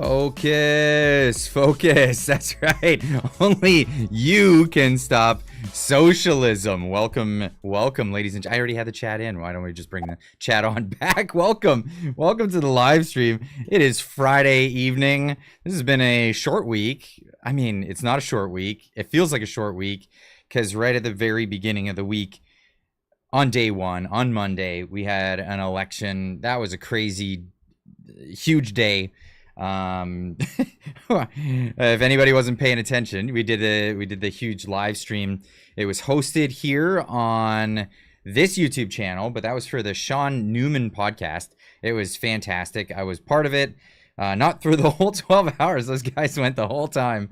Focus, focus. That's right. Only you can stop socialism. Welcome, ladies and I already had the chat in. Why don't we just bring the chat on back? Welcome to the live stream. It is Friday evening. This has been a short week. I mean, it's not a short week. It feels like a short week because right at the very beginning of the week, on day one, on Monday, we had an election. That was a crazy, huge day. If anybody wasn't paying attention, we did the huge live stream. It was hosted here on this YouTube channel, but that was for the Sean Newman podcast. It was fantastic. I was part of it, not through the whole 12 hours. Those guys went the whole time,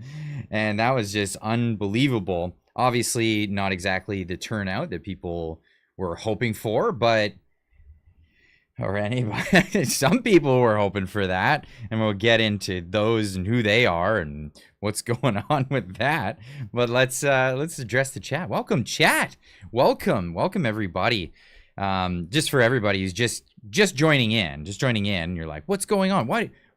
and that was just unbelievable. Obviously, not exactly the turnout that people were hoping for, but some people were hoping for that, and we'll get into those and who they are and what's going on with that. But let's address the chat. Welcome, chat. Welcome everybody. Just for everybody who's just joining in, you're like, what's going on?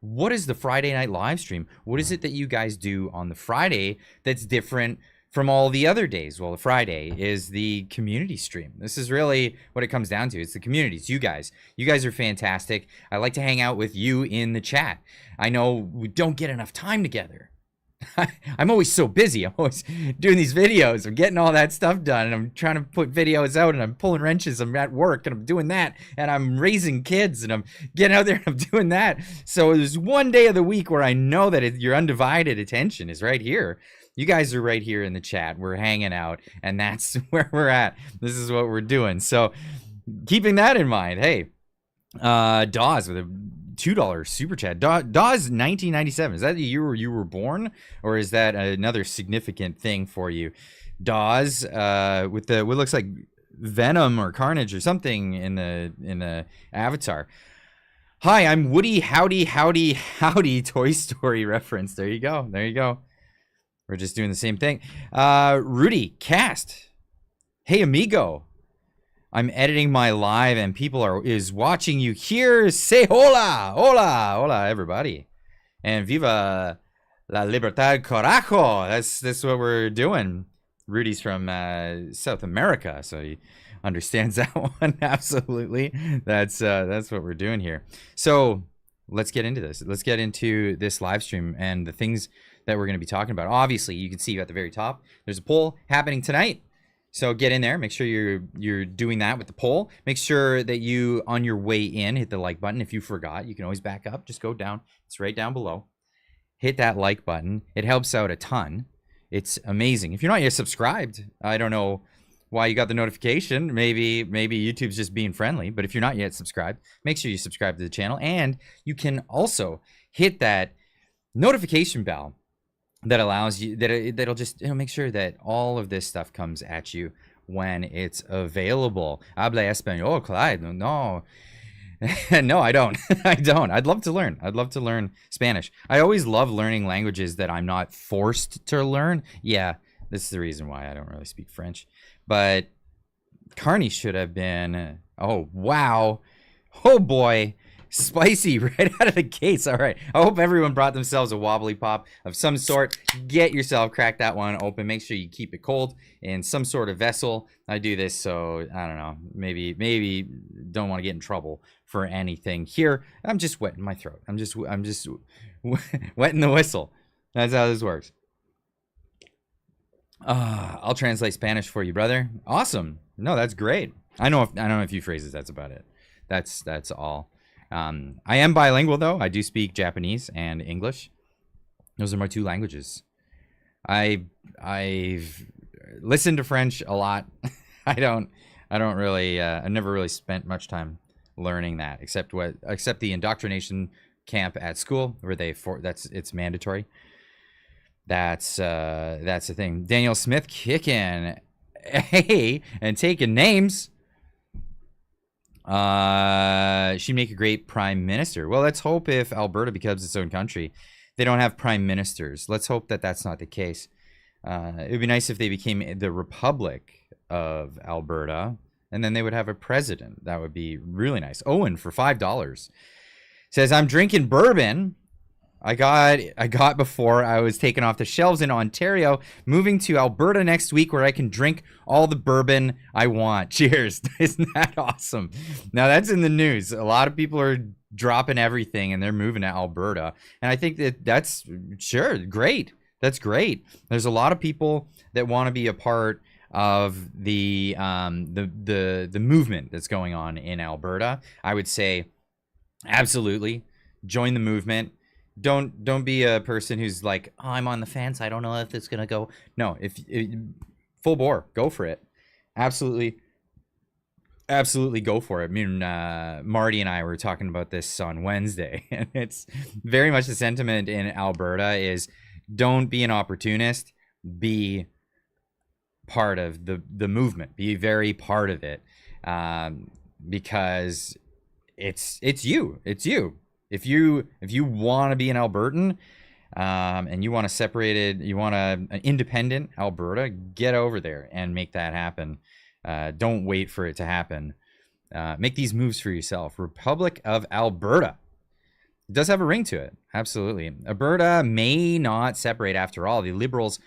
What is the Friday night live stream? What is it that you guys do on the Friday that's different from all the other days? Well, the Friday is the community stream. This is really what it comes down to. It's the communities. You guys are fantastic. I like to hang out with you in the chat. I know we don't get enough time together. I'm always so busy. I'm always doing these videos. I'm getting all that stuff done, and I'm trying to put videos out, and I'm pulling wrenches. I'm at work, and I'm doing that, and I'm raising kids, and I'm getting out there, and I'm doing that. So there's one day of the week where I know that your undivided attention is right here. You guys are right here in the chat. We're hanging out, and that's where we're at. This is what we're doing. So keeping that in mind, hey, Dawes with a $2 super chat. Dawes 1997. Is that the year you were born, or is that another significant thing for you? Dawes with what looks like Venom or Carnage or something in the avatar. Hi, I'm Woody. Howdy. Toy Story reference. There you go. We're just doing the same thing. Rudy Cast. Hey, amigo. I'm editing my live and people is watching you here. Say hola, everybody. And viva la libertad, carajo. That's what we're doing. Rudy's from South America, so he understands that one. Absolutely. That's what we're doing here. So let's get into this. Let's get into this live stream and the things that we're going to be talking about. Obviously, you can see at the very top, there's a poll happening tonight. So get in there. Make sure you're doing that with the poll. Make sure that you, on your way in, hit the like button. If you forgot, you can always back up. Just go down. It's right down below. Hit that like button. It helps out a ton. It's amazing. If you're not yet subscribed, I don't know why you got the notification. Maybe YouTube's just being friendly. But if you're not yet subscribed, make sure you subscribe to the channel. And you can also hit that notification bell that allows you, it'll make sure that all of this stuff comes at you when it's available. Habla español, Clyde? No. No, I don't. I'd love to learn Spanish. I always love learning languages that I'm not forced to learn. Yeah, this is the reason why I don't really speak French. But Carney should have been, oh, wow. Oh, boy. Spicy right out of the gates. All right. I hope everyone brought themselves a wobbly pop of some sort. Get yourself, crack that one open. Make sure you keep it cold in some sort of vessel. I do this so, I don't know, maybe don't want to get in trouble for anything here. I'm just wetting my throat. I'm just wetting the whistle. That's how this works. I'll translate Spanish for you, brother. Awesome. No, that's great. I know a few phrases. That's about it. That's all. I am bilingual, though. I do speak Japanese and English. Those are my two languages. I've listened to French a lot. I never really spent much time learning that, except the indoctrination camp at school where it's mandatory. That's the thing. Daniel Smith kicking, hey, and taking names. She'd make a great prime minister. Well, let's hope if Alberta becomes its own country, they don't have prime ministers. Let's hope that that's not the case. It would be nice if they became the Republic of Alberta, and then they would have a president. That would be really nice. Owen for $5 says, I'm drinking bourbon. I got before I was taken off the shelves in Ontario, moving to Alberta next week where I can drink all the bourbon I want. Cheers. Isn't that awesome? Now that's in the news. A lot of people are dropping everything and they're moving to Alberta. And I think that's sure great. That's great. There's a lot of people that want to be a part of the movement that's going on in Alberta. I would say absolutely join the movement. Don't be a person who's like, oh, I'm on the fence, I don't know if it's gonna go. No, if full bore, go for it. Absolutely go for it. I mean, Marty and I were talking about this on Wednesday, and it's very much the sentiment in Alberta is don't be an opportunist, be part of the movement, be very part of it, because it's you. If you want to be an Albertan, and you want an independent Alberta, get over there and make that happen. Don't wait for it to happen. Make these moves for yourself. Republic of Alberta. It does have a ring to it. Absolutely. Alberta may not separate after all. The Liberals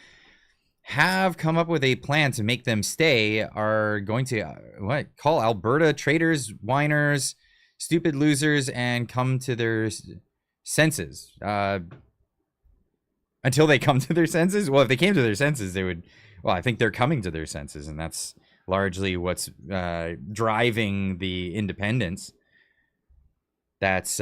have come up with a plan to make them stay. Are going to call Alberta traitors, whiners, stupid losers, and come to their senses. Until they come to their senses? Well, if they came to their senses, they would... Well, I think they're coming to their senses, and that's largely what's driving the independence. That's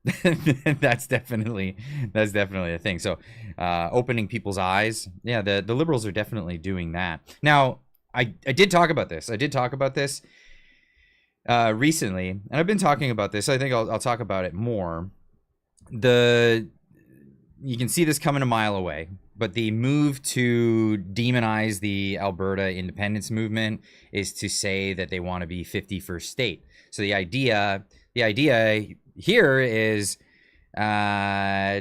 that's definitely a thing. So opening people's eyes. Yeah, the Liberals are definitely doing that. Now, I did talk about this. Recently, and I've been talking about this. I think I'll talk about it more. You can see this coming a mile away, but the move to demonize the Alberta independence movement is to say that they want to be 51st state. So the idea here is, yeah,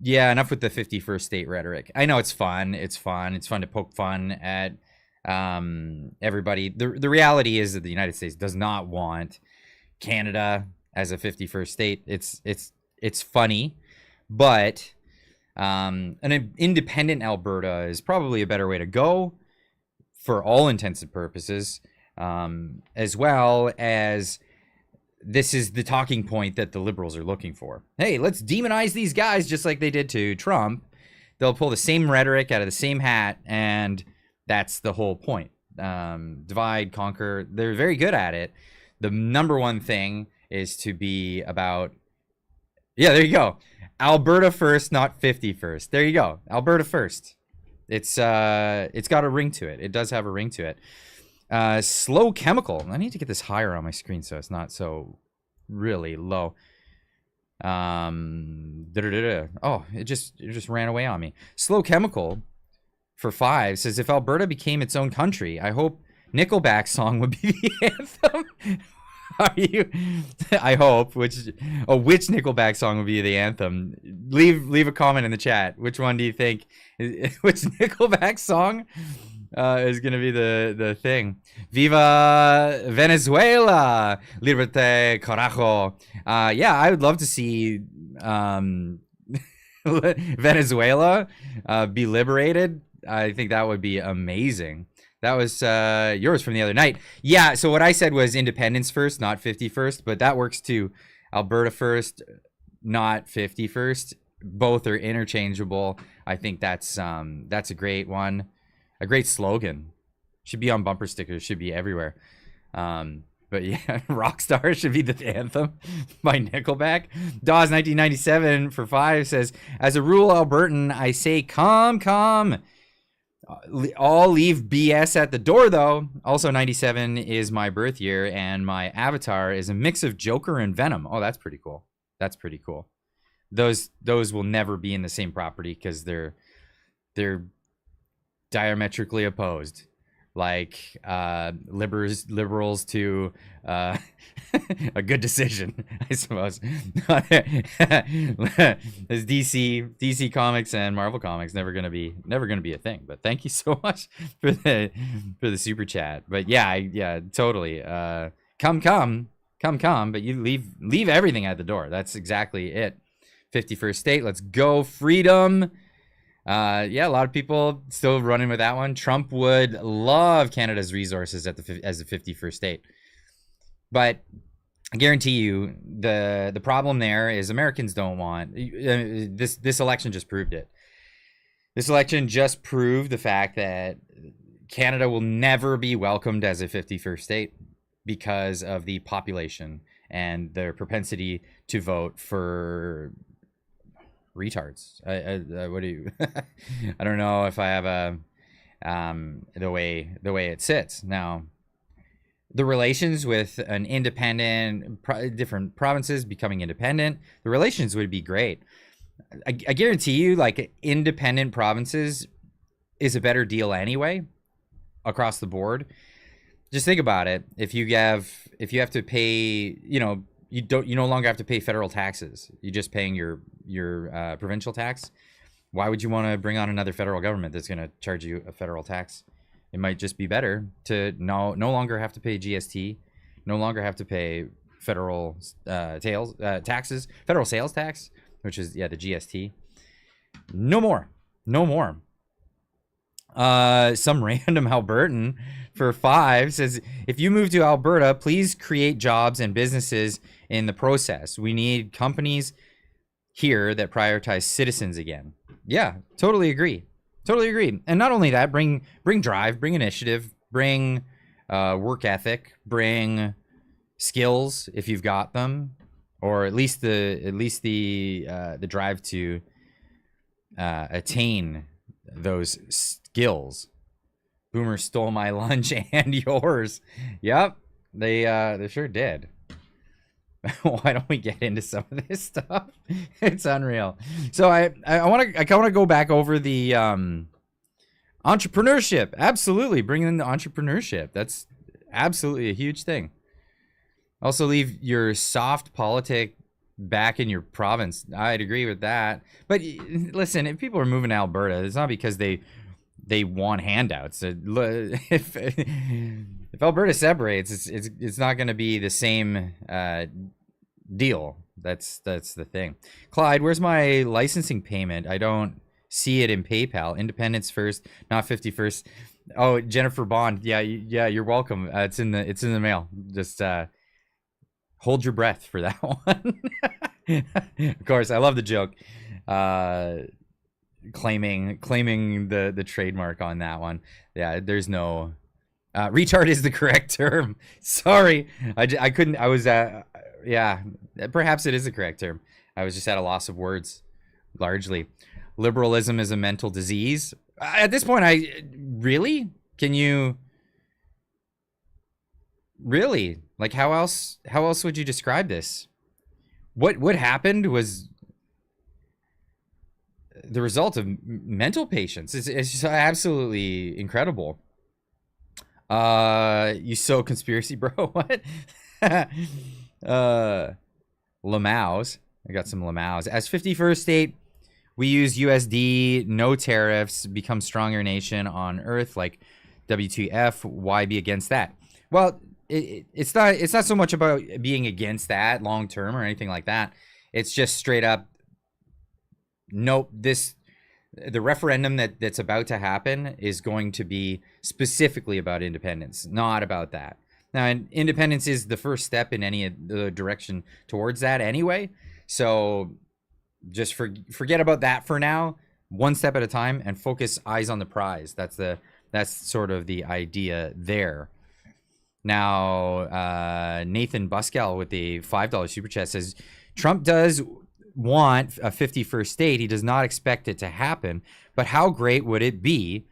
enough with the 51st state rhetoric. I know it's fun. It's fun to poke fun at everybody. The reality is that the United States does not want Canada as a 51st state. It's funny, but an independent Alberta is probably a better way to go for all intents and purposes, as well as this is the talking point that the Liberals are looking for. Hey, let's demonize these guys just like they did to Trump. They'll pull the same rhetoric out of the same hat, and that's the whole point. Divide, conquer. They're very good at it. The number one thing is to be about... Yeah, there you go. Alberta first, not 51st. There you go. Alberta first. It's got a ring to it. It does have a ring to it. Slow chemical. I need to get this higher on my screen so it's not so really low. Oh, it just ran away on me. Slow chemical for 5 says, if Alberta became its own country, I hope Nickelback's song would be the anthem. Are you? I hope. Which Nickelback song would be the anthem? Leave a comment in the chat. Which one do you think? Which Nickelback song is gonna be the thing? Viva Venezuela, Liberte Carajo. Yeah, I would love to see Venezuela be liberated. I think that would be amazing. That was yours from the other night. Yeah, so what I said was independence first, not 51st, but that works too. Alberta first, not 51st. Both are interchangeable. I think that's a great one. A great slogan. Should be on bumper stickers, should be everywhere. But yeah, Rockstar should be the anthem by Nickelback. Dawes 1997 for 5 says, as a rural Albertan, I say come. I'll leave BS at the door, though. Also, 97 is my birth year, and my avatar is a mix of Joker and Venom. Oh, that's pretty cool. Those will never be in the same property because they're diametrically opposed. Like liberals to a good decision, I suppose. As DC Comics and Marvel Comics never gonna be a thing. But thank you so much for the super chat. But yeah, totally. Come, but you leave everything at the door. That's exactly it. 51st state. Let's go. Freedom. Yeah, a lot of people still running with that one. Trump would love Canada's resources as the 51st state. But I guarantee you the problem there is Americans don't want this election just proved it. This election just proved the fact that Canada will never be welcomed as a 51st state because of the population and their propensity to vote for retards. What do you? I don't know if I have a the way it sits now. The relations with an independent, different provinces becoming independent, the relations would be great. I guarantee you, like, independent provinces is a better deal anyway, across the board. Just think about it. If you have to pay, you no longer have to pay federal taxes. You're just paying your provincial tax. Why would you want to bring on another federal government that's going to charge you a federal tax? It might just be better to no longer have to pay GST, no longer have to pay federal taxes, federal sales tax, which is, the GST. No more. Some random Albertan for 5 says, if you move to Alberta, please create jobs and businesses in the process. We need companies here that prioritize citizens again. Yeah, totally agree. And not only that, bring drive, bring initiative, bring work ethic, bring skills if you've got them, or at least the drive to attain those skills. Boomers stole my lunch and yours. Yep, they sure did. Why don't we get into some of this stuff? It's unreal. So I want to go back over the entrepreneurship. Absolutely, bring in the entrepreneurship. That's absolutely a huge thing. Also, leave your soft politic back in your province. I'd agree with that. But listen, if people are moving to Alberta, it's not because they want handouts. If Alberta separates, it's not going to be the same deal. That's the thing. Clyde, where's my licensing payment? I don't see it in PayPal. Independence first, not 51st. Oh, Jennifer Bond. Yeah, you're welcome. It's in the mail. Just hold your breath for that one. Of course, I love the joke. Claiming the trademark on that one. Yeah, there's no retard is the correct term. Sorry, I couldn't. I was yeah, perhaps it is the correct term. I was just at a loss of words. Largely, liberalism is a mental disease. At this point, can you really, like, how else would you describe this? What happened was the result of mental patients. It's just absolutely incredible. You so conspiracy, bro. What? Lamaus. I got some Lamaus. As 51st state, we use USD, no tariffs, become stronger nation on earth. Like, WTF? Why be against that? Well, it's not so much about being against that long term or anything like that. It's just straight up. Nope. The referendum that's about to happen is going to be specifically about independence, not about that. Now, independence is the first step in any of the direction towards that anyway. So just forget about that for now. One step at a time and focus eyes on the prize. That's sort of the idea there. Now, Nathan Buskell with the $5 super chat says, Trump does want a 51st state. He does not expect it to happen. But how great would it be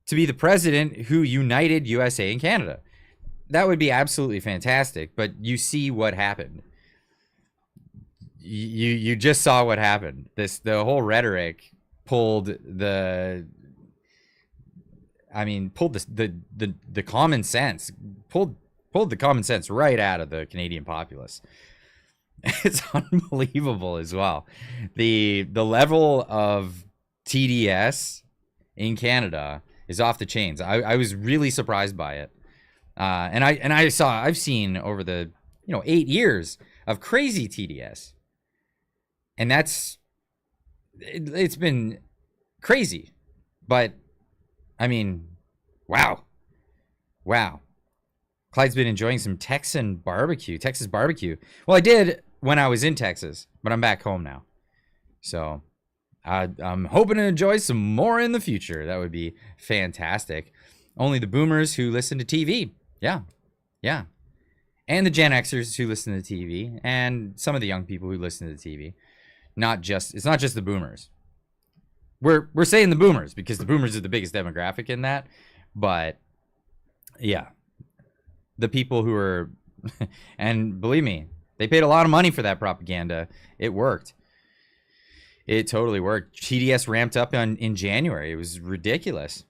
to be the president who united USA and Canada? That would be absolutely fantastic. But you see what happened. You just saw what happened. The whole rhetoric pulled the common sense, pulled the common sense right out of the Canadian populace. It's unbelievable as well. The level of TDS in Canada is off the chains. I was really surprised by it. And I've seen over the 8 years of crazy TDS. And it's been crazy. But, I mean, wow. Clyde's been enjoying some Texas barbecue. Well, I did when I was in Texas, but I'm back home now. So I'm hoping to enjoy some more in the future. That would be fantastic. Only the boomers who listen to TV. Yeah. And the Gen Xers who listen to TV, and some of the young people who listen to the TV. It's not just the boomers. We're saying the boomers because the boomers are the biggest demographic in that. But yeah, the people who are, and believe me, they paid a lot of money for that propaganda. It worked. It totally worked. TDS ramped up in January. It was ridiculous.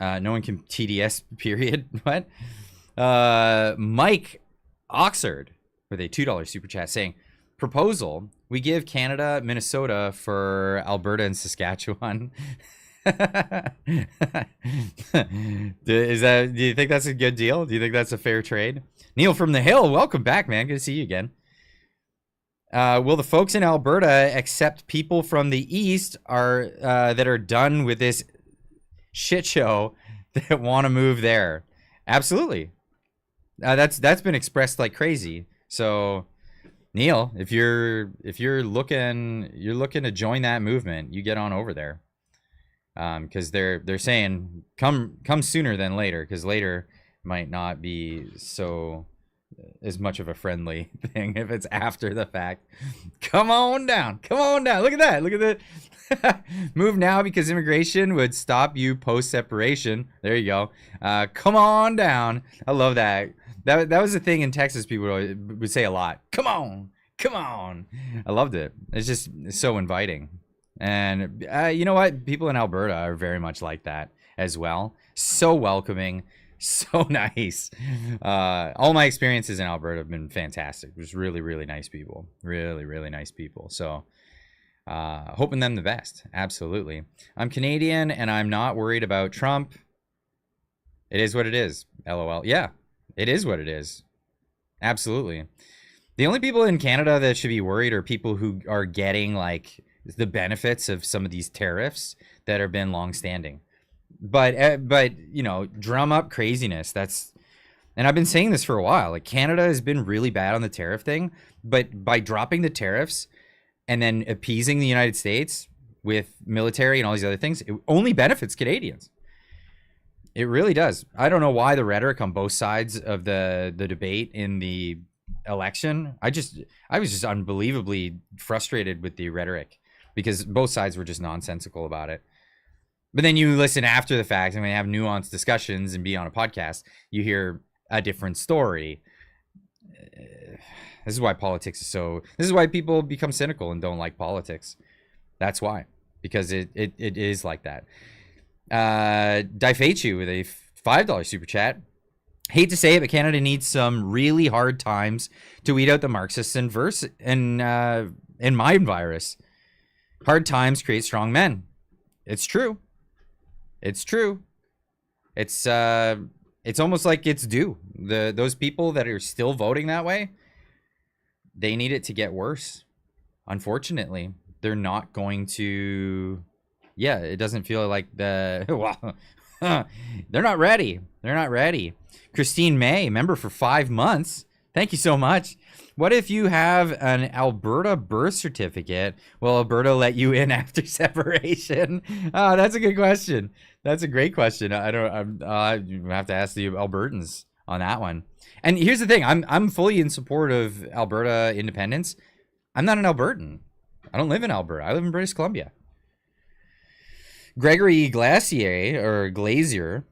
No one can TDS, period. What? Mike Oxford with a $2 super chat saying, proposal, we give Canada, Minnesota for Alberta and Saskatchewan. Do you think that's a good deal? Do you think that's a fair trade? Neil from the Hill, welcome back, man. Good to see you again. Will the folks in Alberta accept people from the east that are done with this shit show that want to move there? Absolutely. That's been expressed like crazy. So, Neil, if you're looking to join that movement, you get on over there. Because they're saying come sooner than later, because later might not be so as much of a friendly thing if it's after the fact. Come on down. Look at that. Move now because immigration would stop you post separation. There you go. Come on down. I love that. That was a thing in Texas. People would say a lot. Come on. I loved it. It's just so inviting. And you know what? People in Alberta are very much like that as well. So welcoming, so nice. All my experiences in Alberta have been fantastic. There's really, really nice people. Really, really nice people. So hoping them the best. Absolutely. I'm Canadian and I'm not worried about Trump. It is what it is. LOL. Yeah, it is what it is. Absolutely. The only people in Canada that should be worried are people who are getting like the benefits of some of these tariffs that have been long-standing. But you know, drum up craziness. And I've been saying this for a while. Like, Canada has been really bad on the tariff thing, but by dropping the tariffs and then appeasing the United States with military and all these other things, it only benefits Canadians. It really does. I don't know why the rhetoric on both sides of the debate in the election. I was just unbelievably frustrated with the rhetoric, because both sides were just nonsensical about it. But then you listen after the fact and we have nuanced discussions and be on a podcast, you hear a different story. This is why this is why people become cynical and don't like politics. That's why, because it is like that. Daifeichu with a $5 super chat. Hate to say it, but Canada needs some really hard times to weed out the Marxists and mind virus. Hard times create strong men. It's true. It's almost like it's due. Those people that are still voting that way, they need it to get worse. Unfortunately, they're not going to. Yeah, it doesn't feel like well, they're not ready. Christine May, member for 5 months. Thank you so much. What if you have an Alberta birth certificate? Will Alberta let you in after separation? Oh, that's a good question. That's a great question. I have to ask the Albertans on that one. And here's the thing. I'm fully in support of Alberta independence. I'm not an Albertan. I don't live in Alberta. I live in British Columbia. Gregory Glazier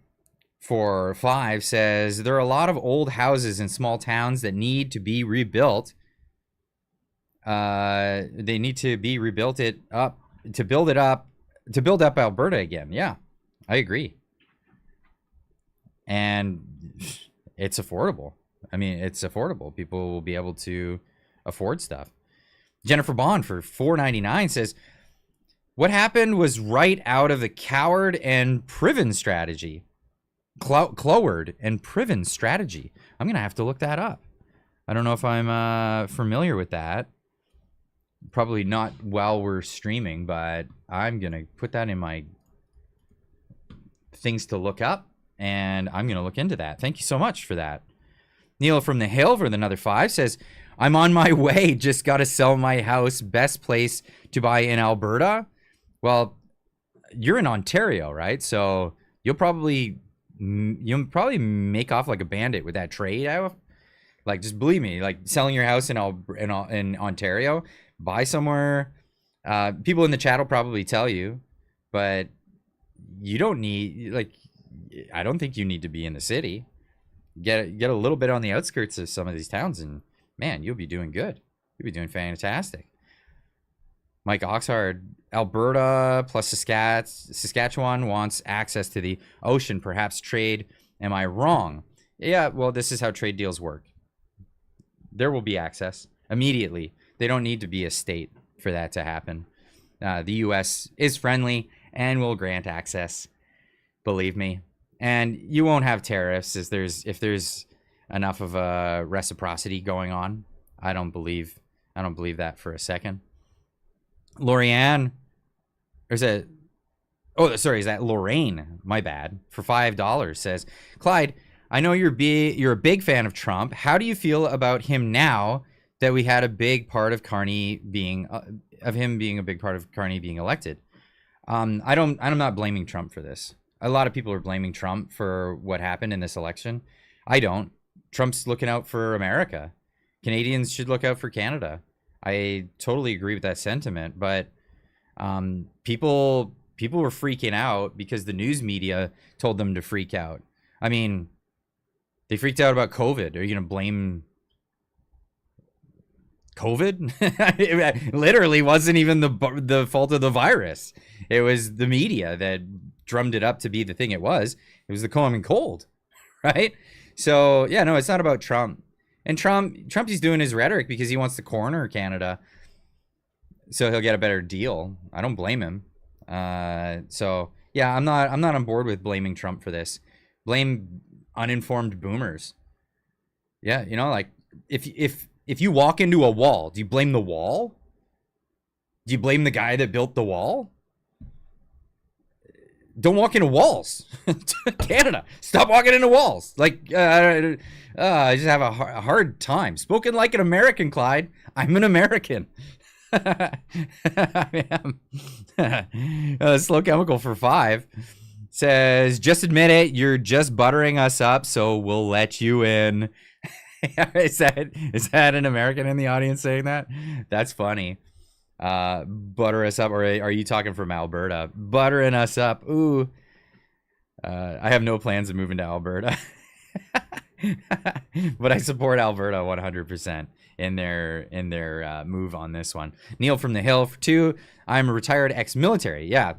for 5 says there are a lot of old houses in small towns that need to be rebuilt. They need to be rebuilt to build up Alberta again. Yeah, I agree. And it's affordable. I mean, it's affordable. People will be able to afford stuff. Jennifer Bond for $4.99 says, what happened was right out of the Coward and Priven strategy. Cloward and Priven strategy. I'm going to have to look that up. I don't know if I'm familiar with that. Probably not while we're streaming, but I'm going to put that in my things to look up, and I'm going to look into that. Thank you so much for that. Neil from the Hill for another 5 says, I'm on my way. Just got to sell my house. Best place to buy in Alberta? Well, you're in Ontario, right? So you'll probably make off like a bandit with that trade. Like, just believe me, like selling your house in Ontario, buy somewhere. People in the chat will probably tell you, but you don't need, like, I don't think you need to be in the city. Get a little bit on the outskirts of some of these towns, and man, you'll be doing good. You'll be doing fantastic. Mike Oxhard, Alberta plus Saskatchewan wants access to the ocean, perhaps trade. Am I wrong? Yeah, well, this is how trade deals work. There will be access immediately. They don't need to be a state for that to happen. The U.S. is friendly and will grant access. Believe me. And you won't have tariffs if there's enough of a reciprocity going on. I don't believe that for a second. Lorianne, or is it? Oh, sorry, is that Lorraine? My bad. For $5 says, Clyde, I know you're a big fan of Trump. How do you feel about him now that we had a big part of Carney being a big part of Carney being elected? I'm not blaming Trump for this. A lot of people are blaming Trump for what happened in this election. I don't. Trump's looking out for America. Canadians should look out for Canada. I totally agree with that sentiment, but people were freaking out because the news media told them to freak out. I mean, they freaked out about COVID. Are you going to blame COVID? It literally wasn't even the fault of the virus. It was the media that drummed it up to be the thing it was. It was the common cold, right? So yeah, no, it's not about Trump. And Trump, he's doing his rhetoric because he wants to corner Canada, so he'll get a better deal. I don't blame him. So yeah, I'm not on board with blaming Trump for this. Blame uninformed boomers. Yeah, you know, like if you walk into a wall, do you blame the wall? Do you blame the guy that built the wall? Don't walk into walls. Canada, stop walking into walls. Like, I just have a hard time. Spoken like an American, Clyde. I'm an American. Slow Chemical for 5 says, just admit it. You're just buttering us up, so we'll let you in. Is that an American in the audience saying that? That's funny. Butter us up, or are you talking from Alberta? Buttering us up. Ooh. I have no plans of moving to Alberta. But I support Alberta 100% in their move on this one. Neil from the Hill for 2. I'm a retired ex-military. Yeah.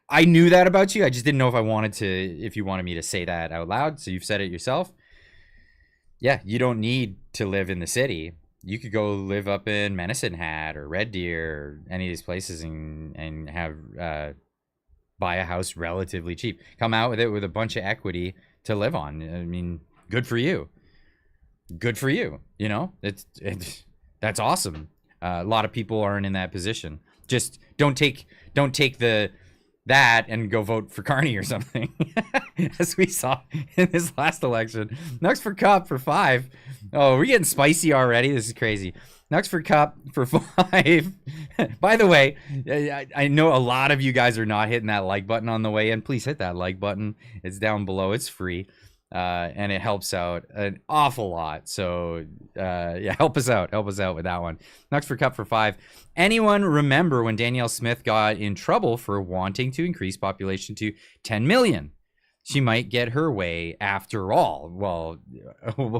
I knew that about you. I just didn't know if you wanted me to say that out loud. So you've said it yourself. Yeah, you don't need to live in the city. You could go live up in Medicine Hat or Red Deer or any of these places and have buy a house relatively cheap. Come out with it with a bunch of equity to live on. I mean, good for you. Good for you. You know, that's awesome. A lot of people aren't in that position. Just don't take that and go vote for Carney or something, as we saw in this last election. Next for Cup for 5. Oh, we're getting spicy already. This is crazy. Next for Cup for 5. By the way, I know a lot of you guys are not hitting that like button on the way in. Please hit that like button. It's down below. It's free. And it helps out an awful lot. So yeah, help us out with that one. Next for Cup for 5. Anyone remember when Danielle Smith got in trouble for wanting to increase population to 10 million? She might get her way after all. Well,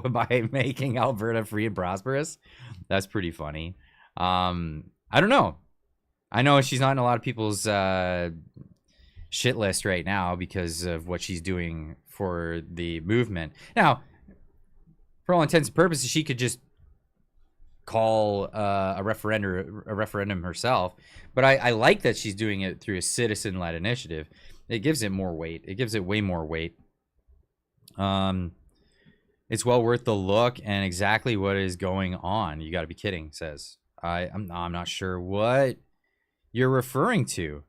by making Alberta free and prosperous. That's pretty funny. I don't know. I know she's not in a lot of people's shit list right now because of what she's doing for the movement. Now, for all intents and purposes, she could just call a referendum herself. But I like that she's doing it through a citizen-led initiative. It gives it more weight. It gives it way more weight. It's well worth the look and exactly what is going on. You got to be kidding, says. I'm not sure what you're referring to.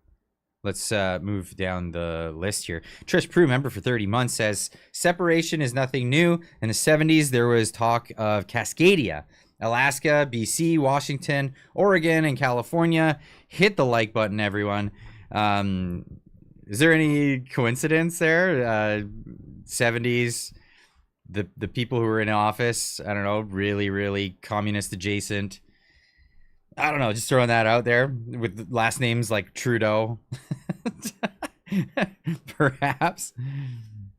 Let's move down the list here. Trish Prue, member for 30 months, says separation is nothing new. In the 70s, there was talk of Cascadia, Alaska, BC, Washington, Oregon, and California. Hit the like button, everyone. Is there any coincidence there? 70s, the people who were in office, I don't know, really communist adjacent. I don't know, just throwing that out there with last names like Trudeau. Perhaps.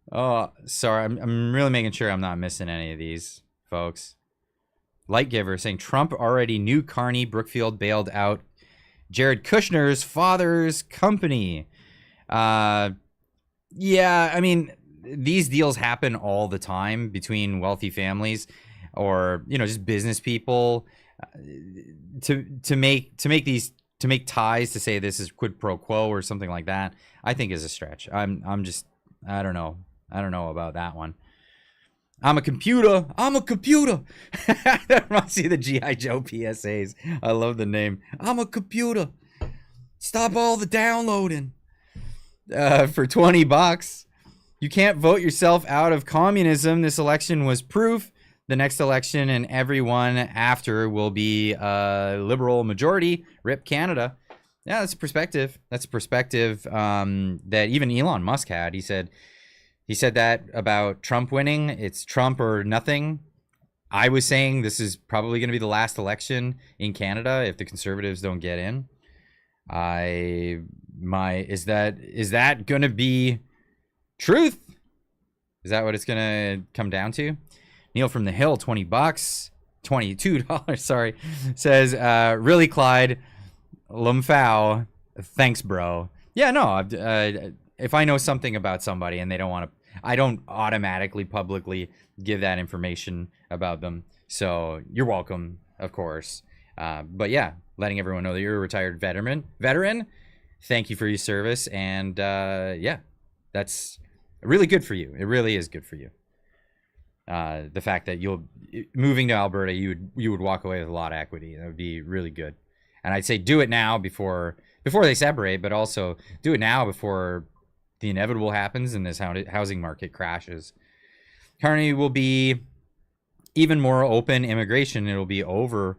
Oh, sorry. I'm really making sure I'm not missing any of these, folks. Light Giver saying Trump already knew Carney Brookfield bailed out Jared Kushner's father's company. Yeah, I mean, these deals happen all the time between wealthy families or, just business people. To make ties to say this is quid pro quo or something like that, I think is a stretch. I don't know about that one. I'm a computer. That reminds me of the G.I. Joe PSAs. I love the name. I'm a computer. Stop all the downloading. For $20, you can't vote yourself out of communism. This election was proof. The next election and everyone after will be a liberal majority. Rip Canada. Yeah, that's a perspective. That even Elon Musk had. He said that about Trump winning. It's Trump or nothing. I was saying this is probably going to be the last election in Canada if the Conservatives don't get in. Is that going to be truth? Is that what it's going to come down to? Neil from the Hill, $20, $22, sorry, says, really, Clyde, Lumfao, thanks, bro. Yeah, no, if I know something about somebody and they don't want to, I don't automatically publicly give that information about them. So you're welcome, of course. But yeah, letting everyone know that you're a retired veteran. Thank you for your service. And yeah, that's really good for you. It really is good for you. The fact that moving to Alberta, you would walk away with a lot of equity. That would be really good. And I'd say do it now before they separate, but also do it now before the inevitable happens and this housing market crashes. Carney will be even more open immigration. It'll be over.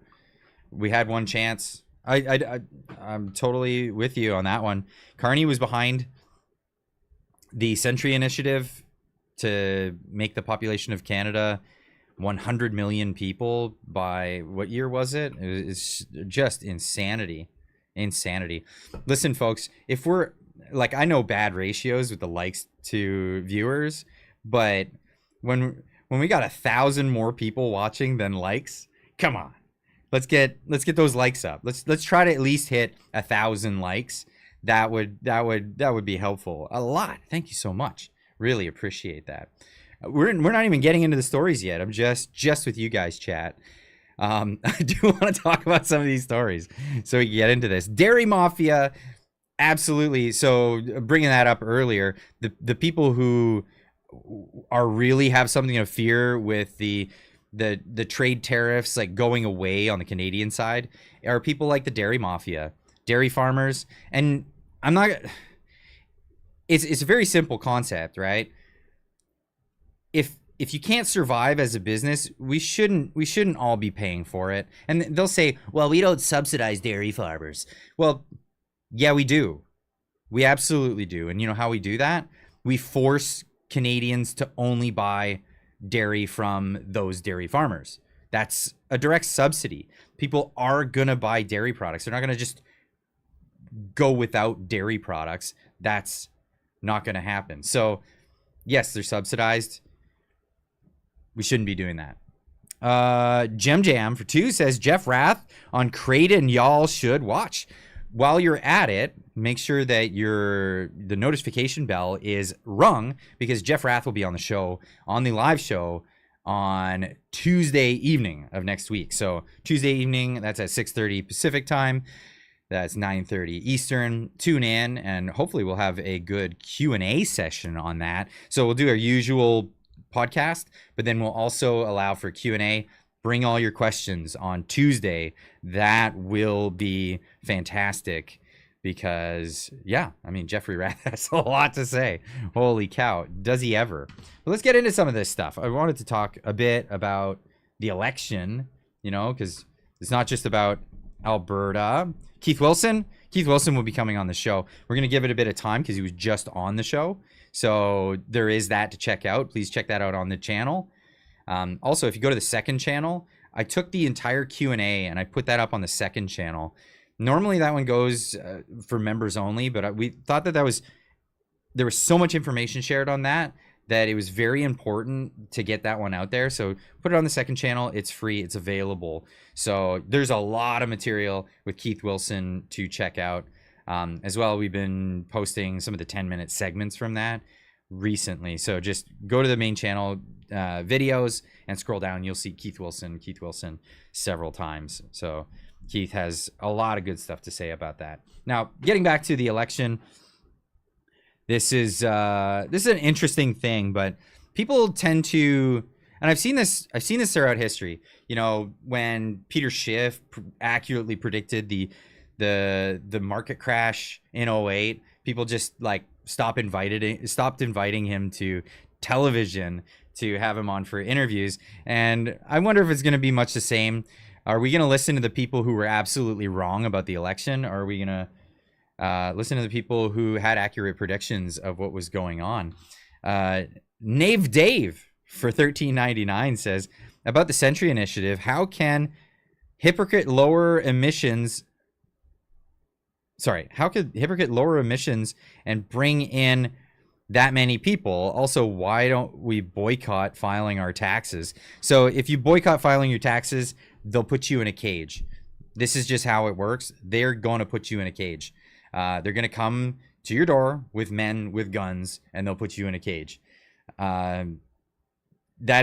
We had one chance. I'm totally with you on that one. Carney was behind the Century Initiative to make the population of Canada 100 million people by what year was it? It's just insanity. Listen, folks, if we're like, I know bad ratios with the likes to viewers, but when we got 1,000 more people watching than likes, come on, let's get those likes up. Let's try to at least hit 1,000 likes. That would be helpful a lot. Thank you so much. Really appreciate that. We're not even getting into the stories yet. I'm just with you guys, chat. I do want to talk about some of these stories so we can get into this. Dairy Mafia, absolutely. So bringing that up earlier, the people who are really have something to fear with the trade tariffs like going away on the Canadian side are people like the Dairy Mafia, dairy farmers. And I'm not... It's a very simple concept, right? If you can't survive as a business, we shouldn't all be paying for it. And they'll say, well, we don't subsidize dairy farmers. Well, yeah, we do. We absolutely do. And you know how we do that? We force Canadians to only buy dairy from those dairy farmers. That's a direct subsidy. People are going to buy dairy products. They're not going to just go without dairy products. That's not going to happen. So yes, they're subsidized. We shouldn't be doing that. Gem Jam for 2 says Jeff Rath on Creighton, y'all should watch. While you're at it, make sure that the notification bell is rung, because Jeff Rath will be on the show, on the live show on Tuesday evening of next week. So Tuesday evening, that's at 6:30 Pacific time. That's 9:30 Eastern. Tune in, and hopefully we'll have a good Q&A session on that. So we'll do our usual podcast, but then we'll also allow for Q&A, bring all your questions on Tuesday. That will be fantastic because, yeah, I mean, Jeffrey Rath has a lot to say. Holy cow, does he ever? But let's get into some of this stuff. I wanted to talk a bit about the election, you know, because it's not just about Alberta. Keith Wilson will be coming on the show. We're going to give it a bit of time because he was just on the show. So there is that to check out. Please check that out on the channel. Also, if you go to the second channel, I took the entire Q&A and I put that up on the second channel. Normally that one goes for members only, but we thought that there was so much information shared on that it was very important to get that one out there. So put it on the second channel. It's free. It's available. So there's a lot of material with Keith Wilson to check out. As well, we've been posting some of the 10-minute segments from that recently. So just go to the main channel videos and scroll down. You'll see Keith Wilson several times. So Keith has a lot of good stuff to say about that. Now, getting back to the election, this is an interesting thing, but people tend to, and I've seen this throughout history. You know, when Peter Schiff accurately predicted the market crash in 08, people just like stopped inviting him to television to have him on for interviews. And I wonder if it's going to be much the same. Are we going to listen to the people who were absolutely wrong about the election? Or are we going to listen to the people who had accurate predictions of what was going on? Knave Dave for $13.99 says, about the Century Initiative, how could hypocrite lower emissions and bring in that many people? Also, why don't we boycott filing our taxes? So if you boycott filing your taxes, they'll put you in a cage. This is just how it works. They're going to put you in a cage. They're going to come to your door with men with guns, and they'll put you in a cage. That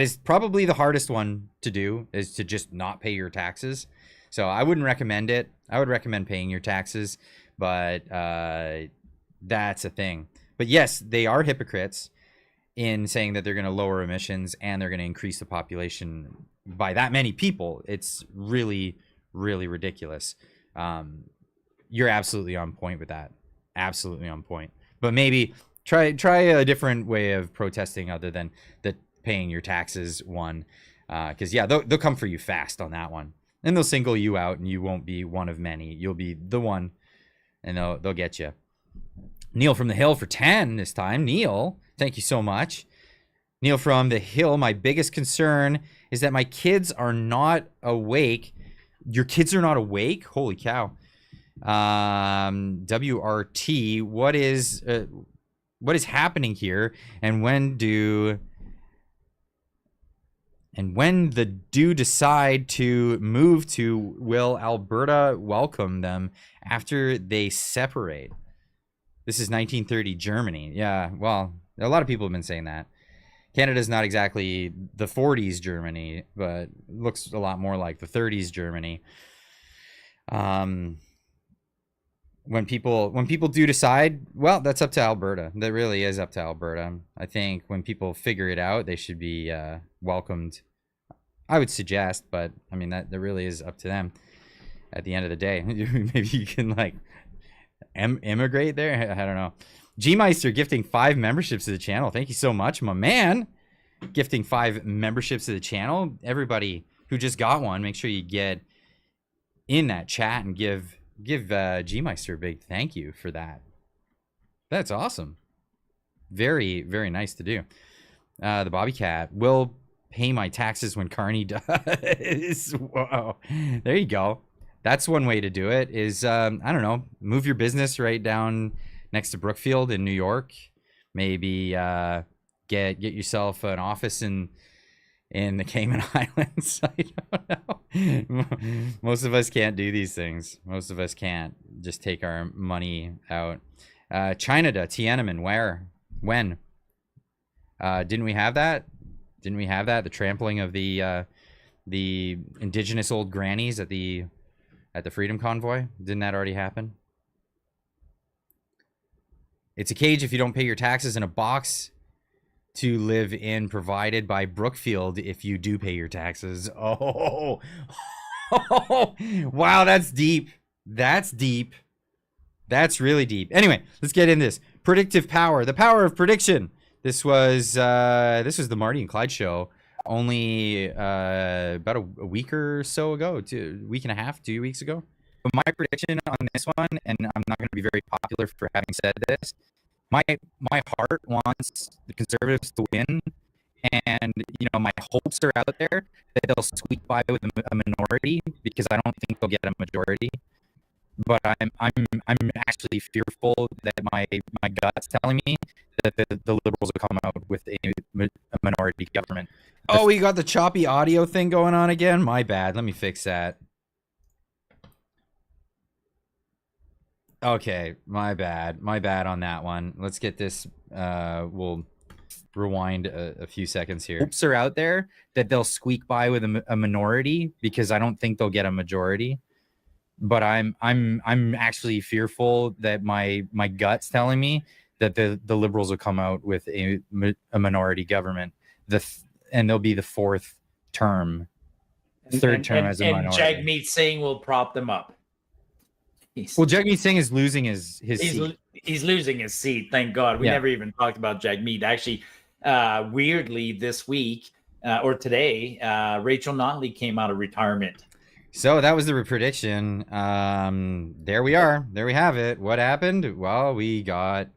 is probably the hardest one to do, is to just not pay your taxes. So I wouldn't recommend it. I would recommend paying your taxes, but that's a thing. But yes, they are hypocrites in saying that they're going to lower emissions and they're going to increase the population by that many people. It's really, really ridiculous. You're absolutely on point with that. Absolutely on point. But maybe try a different way of protesting other than the paying your taxes one. Because, yeah, they'll come for you fast on that one. And they'll single you out, and you won't be one of many. You'll be the one, and they'll get you. Neil from the Hill for 10 this time. Neil, thank you so much. Neil from the Hill, my biggest concern is that my kids are not awake. Your kids are not awake? Holy cow. WRT, what is happening here? And when do decide to move to, will Alberta welcome them after they separate? This is 1930 Germany. Yeah, well, a lot of people have been saying that. Canada's not exactly the 40s Germany, but looks a lot more like the 30s Germany. When people do decide, well, that's up to Alberta. That really is up to Alberta. I think when people figure it out, they should be welcomed. I would suggest, but I mean that really is up to them. At the end of the day, maybe you can like immigrate there. I don't know. G-Meister gifting 5 memberships to the channel. Thank you so much, my man. Gifting 5 memberships to the channel. Everybody who just got one, make sure you get in that chat and give G-Meister a big thank you for that. That's awesome. Very, very nice to do. The Bobby Cat will pay my taxes when Carney does. Whoa. There you go. That's one way to do it is, I don't know, move your business right down next to Brookfield in New York. Maybe get yourself an office in the Cayman Islands. I don't know. Most of us can't do these things. Most of us can't just take our money out. China to Tiananmen, where? When? Didn't we have that? Didn't we have that? The trampling of the indigenous old grannies at the Freedom Convoy? Didn't that already happen? It's a cage if you don't pay your taxes, in a box to live in provided by Brookfield if you do pay your taxes. Oh, wow, that's deep. That's deep. That's really deep. Anyway, let's get in this. Predictive power, the power of prediction. This was the Marty and Clyde show only about a week or so ago, a week and a half, 2 weeks ago. But my prediction on this one, and I'm not going to be very popular for having said this, my heart wants the Conservatives to win, and my hopes are out there that they'll squeak by with a minority because I don't think they'll get a majority. But I'm actually fearful that my gut's telling me that the Liberals will come out with a minority government. Oh, we got the choppy audio thing going on again? My bad. Let me fix that. Okay, my bad on that one. Let's get this. We'll rewind a few seconds here. Hopes are out there that they'll squeak by with a minority because I don't think they'll get a majority. But I'm actually fearful that my gut's telling me that the Liberals will come out with a minority government. And they'll be the fourth term, third term as a minority. And Jagmeet Singh will prop them up. Well, Jagmeet Singh is losing his seat. He's losing his seat. Thank God. We never even talked about Jagmeet. Actually, weirdly, this week or today, Rachel Notley came out of retirement. So that was the prediction. There we are. There we have it. What happened? Well, we got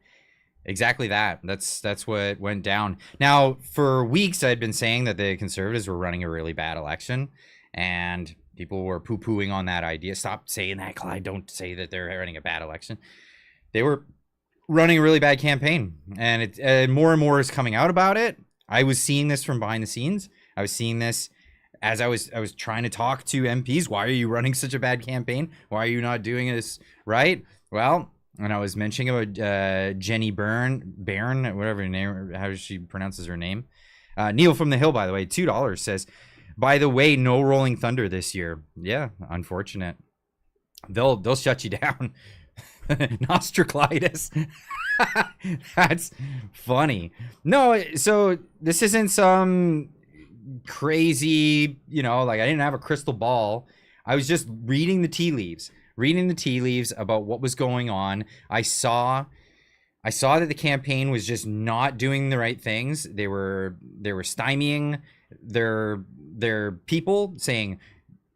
exactly that. That's what went down. Now, for weeks, I'd been saying that the Conservatives were running a really bad election, and people were poo-pooing on that idea. Stop saying that, Clyde. Don't say that they're running a bad election. They were running a really bad campaign, and more and more is coming out about it. I was seeing this from behind the scenes. I was seeing this as I was trying to talk to MPs. Why are you running such a bad campaign? Why are you not doing this right? Well, and I was mentioning about Jenny Byrne, whatever her name, how she pronounces her name. Neil from the Hill, by the way, $2 says, by the way, no Rolling Thunder this year. Yeah, unfortunate. They'll shut you down. Nostraclitis. That's funny. No, so this isn't some crazy, like I didn't have a crystal ball. I was just reading the tea leaves about what was going on. I saw that the campaign was just not doing the right things. They were stymieing their people, saying,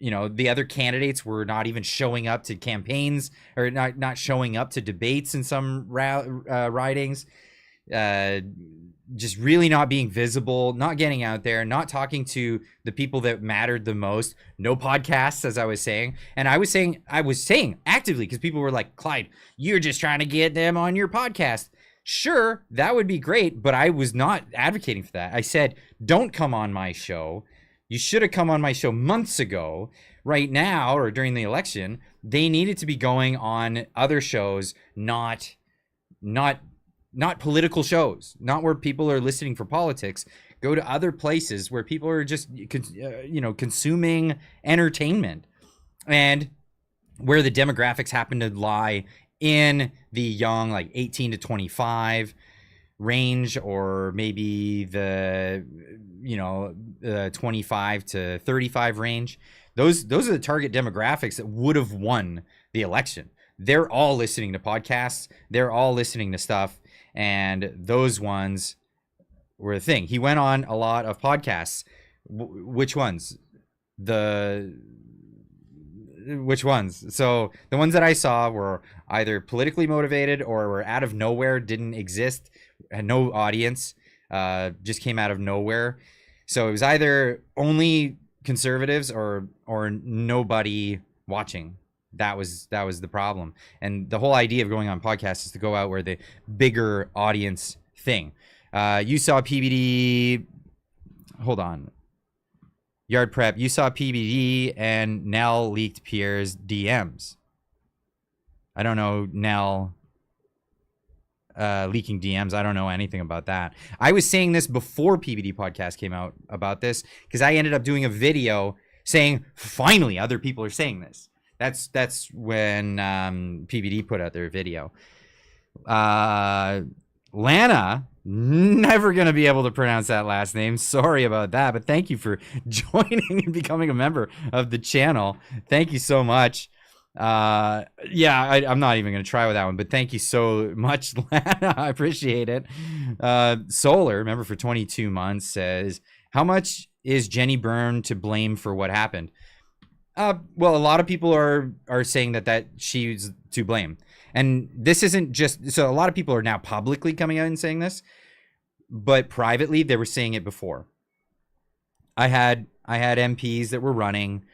the other candidates were not even showing up to campaigns, or not showing up to debates in some ridings. Just really not being visible, not getting out there, not talking to the people that mattered the most. No podcasts, as I was saying. And I was saying actively, because people were like, Clyde, you're just trying to get them on your podcast. Sure, that would be great, but I was not advocating for that. I said, don't come on my show. You should have come on my show months ago. Right now, or during the election, they needed to be going on other shows, not political shows, not where people are listening for politics. Go to other places where people are just, consuming entertainment, and where the demographics happen to lie in the young, like 18 to 25 range, or maybe the 25 to 35 range. Those are the target demographics that would have won the election. They're all listening to podcasts. They're all listening to stuff. And those ones were the thing. He went on a lot of podcasts. Which ones? Which ones? So the ones that I saw were either politically motivated or were out of nowhere, didn't exist, had no audience, just came out of nowhere. So it was either only conservatives or nobody watching. That was the problem. And the whole idea of going on podcasts is to go out where the bigger audience thing. You saw PBD. Hold on. Yard Prep. You saw PBD and Nell leaked Pierre's DMs. I don't know Nell leaking DMs. I don't know anything about that. I was saying this before PBD podcast came out about this, because I ended up doing a video saying, finally, other people are saying this. That's when PBD put out their video. Lana Never going to be able to pronounce that last name. Sorry about that, but thank you for joining and becoming a member of the channel. Thank you so much. Yeah, I'm not even going to try with that one, but thank you so much, Lana. I appreciate it. Solar, member for 22 months, says, how much is Jenny Byrne to blame for what happened? Well, a lot of people are saying that she's to blame. And this isn't just, so a lot of people are now publicly coming out and saying this, but privately they were saying it before. I had MPs that were running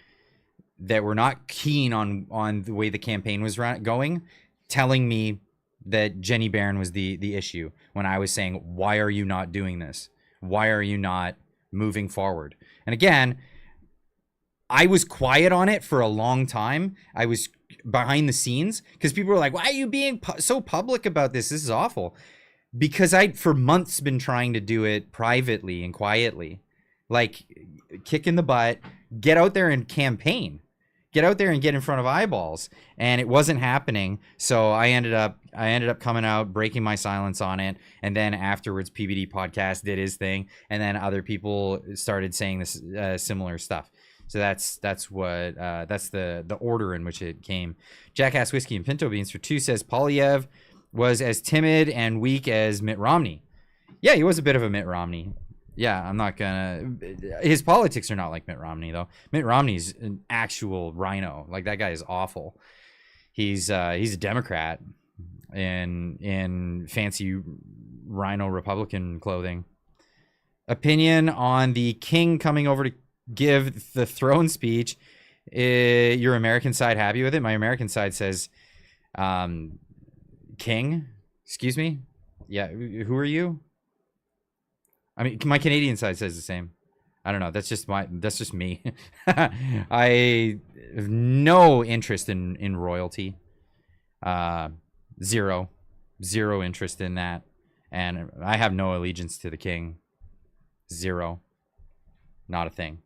that were not keen on the way the campaign was going, telling me that Jenny Byrne was the issue when I was saying, why are you not doing this? Why are you not moving forward? And again, I was quiet on it for a long time. I was behind the scenes because people were like, why are you being so public about this? This is awful. Because I'd for months been trying to do it privately and quietly, like kick in the butt, get out there and campaign, get out there and get in front of eyeballs. And it wasn't happening. So I ended up coming out, breaking my silence on it. And then afterwards, PBD Podcast did his thing. And then other people started saying this similar stuff. So that's the order in which it came. Jackass Whiskey and Pinto Beans for 2 says Poilievre was as timid and weak as Mitt Romney. Yeah, he was a bit of a Mitt Romney. Yeah, I'm not gonna. His politics are not like Mitt Romney though. Mitt Romney's an actual rhino. Like that guy is awful. He's a Democrat in fancy rhino Republican clothing. Opinion on the king coming over to give the throne speech. Your American side happy with it? My American side says, king, excuse me. Yeah. Who are you? I mean, my Canadian side says the same. I don't know. That's just me. I have no interest in royalty. Zero interest in that. And I have no allegiance to the king. Zero. Not a thing.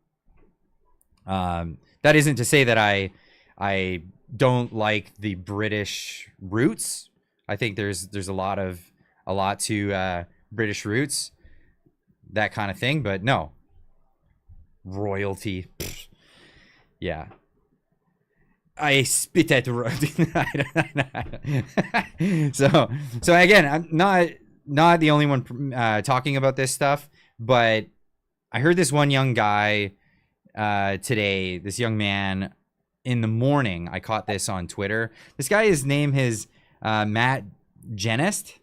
That isn't to say that I don't like the British roots. I think there's a lot to British roots, that kind of thing. But no, royalty. Pfft. Yeah, I spit at royalty. So again, I'm not the only one talking about this stuff, but I heard this one young guy today, this young man in the morning. I caught this on Twitter. This guy, his name is Matt Genest.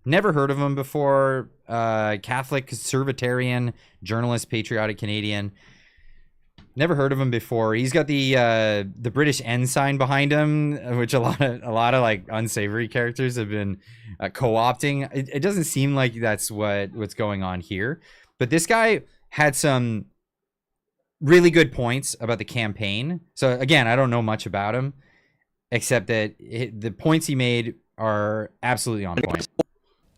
Never heard of him before. Catholic, conservatarian, journalist, patriotic Canadian. Never heard of him before. He's got the British ensign behind him, which a lot of like unsavory characters have been co-opting. It doesn't seem like that's what's going on here. But this guy had some really good points about the campaign. So again, I don't know much about him, except that the points he made are absolutely on point.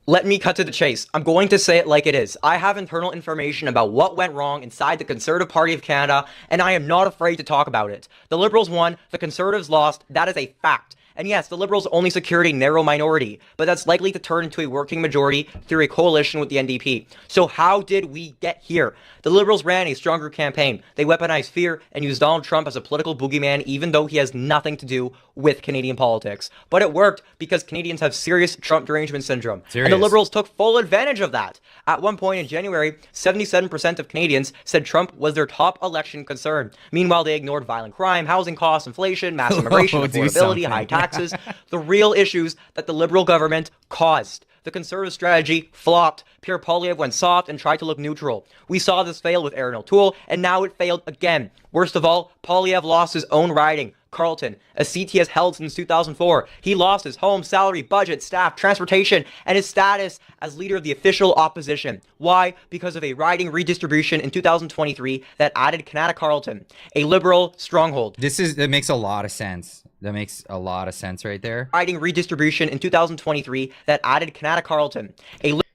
Let me cut to the chase. I'm going to say it like it is. I have internal information about what went wrong inside the Conservative Party of Canada, and I am not afraid to talk about it. The Liberals won, the Conservatives lost. That is a fact. And yes, the Liberals only secured a narrow minority, but that's likely to turn into a working majority through a coalition with the NDP. So how did we get here? The Liberals ran a stronger campaign. They weaponized fear and used Donald Trump as a political boogeyman, even though he has nothing to do with Canadian politics. But it worked because Canadians have serious Trump derangement syndrome. And the Liberals took full advantage of that. At one point in January, 77% of Canadians said Trump was their top election concern. Meanwhile, they ignored violent crime, housing costs, inflation, mass immigration, affordability, high taxes, the real issues that the Liberal government caused. The Conservative strategy flopped. Pierre Poilievre went soft and tried to look neutral. We saw this fail with Erin O'Toole, and now it failed again. Worst of all, Poilievre lost his own riding, Carleton, a seat he has held since 2004. He lost his home, salary, budget, staff, transportation, and his status as leader of the official opposition. Why? Because of a riding redistribution in 2023 that added Canada Carleton, a Liberal stronghold. That makes a lot of sense. That makes a lot of sense right there. Riding redistribution in 2023 that added Canada Carleton,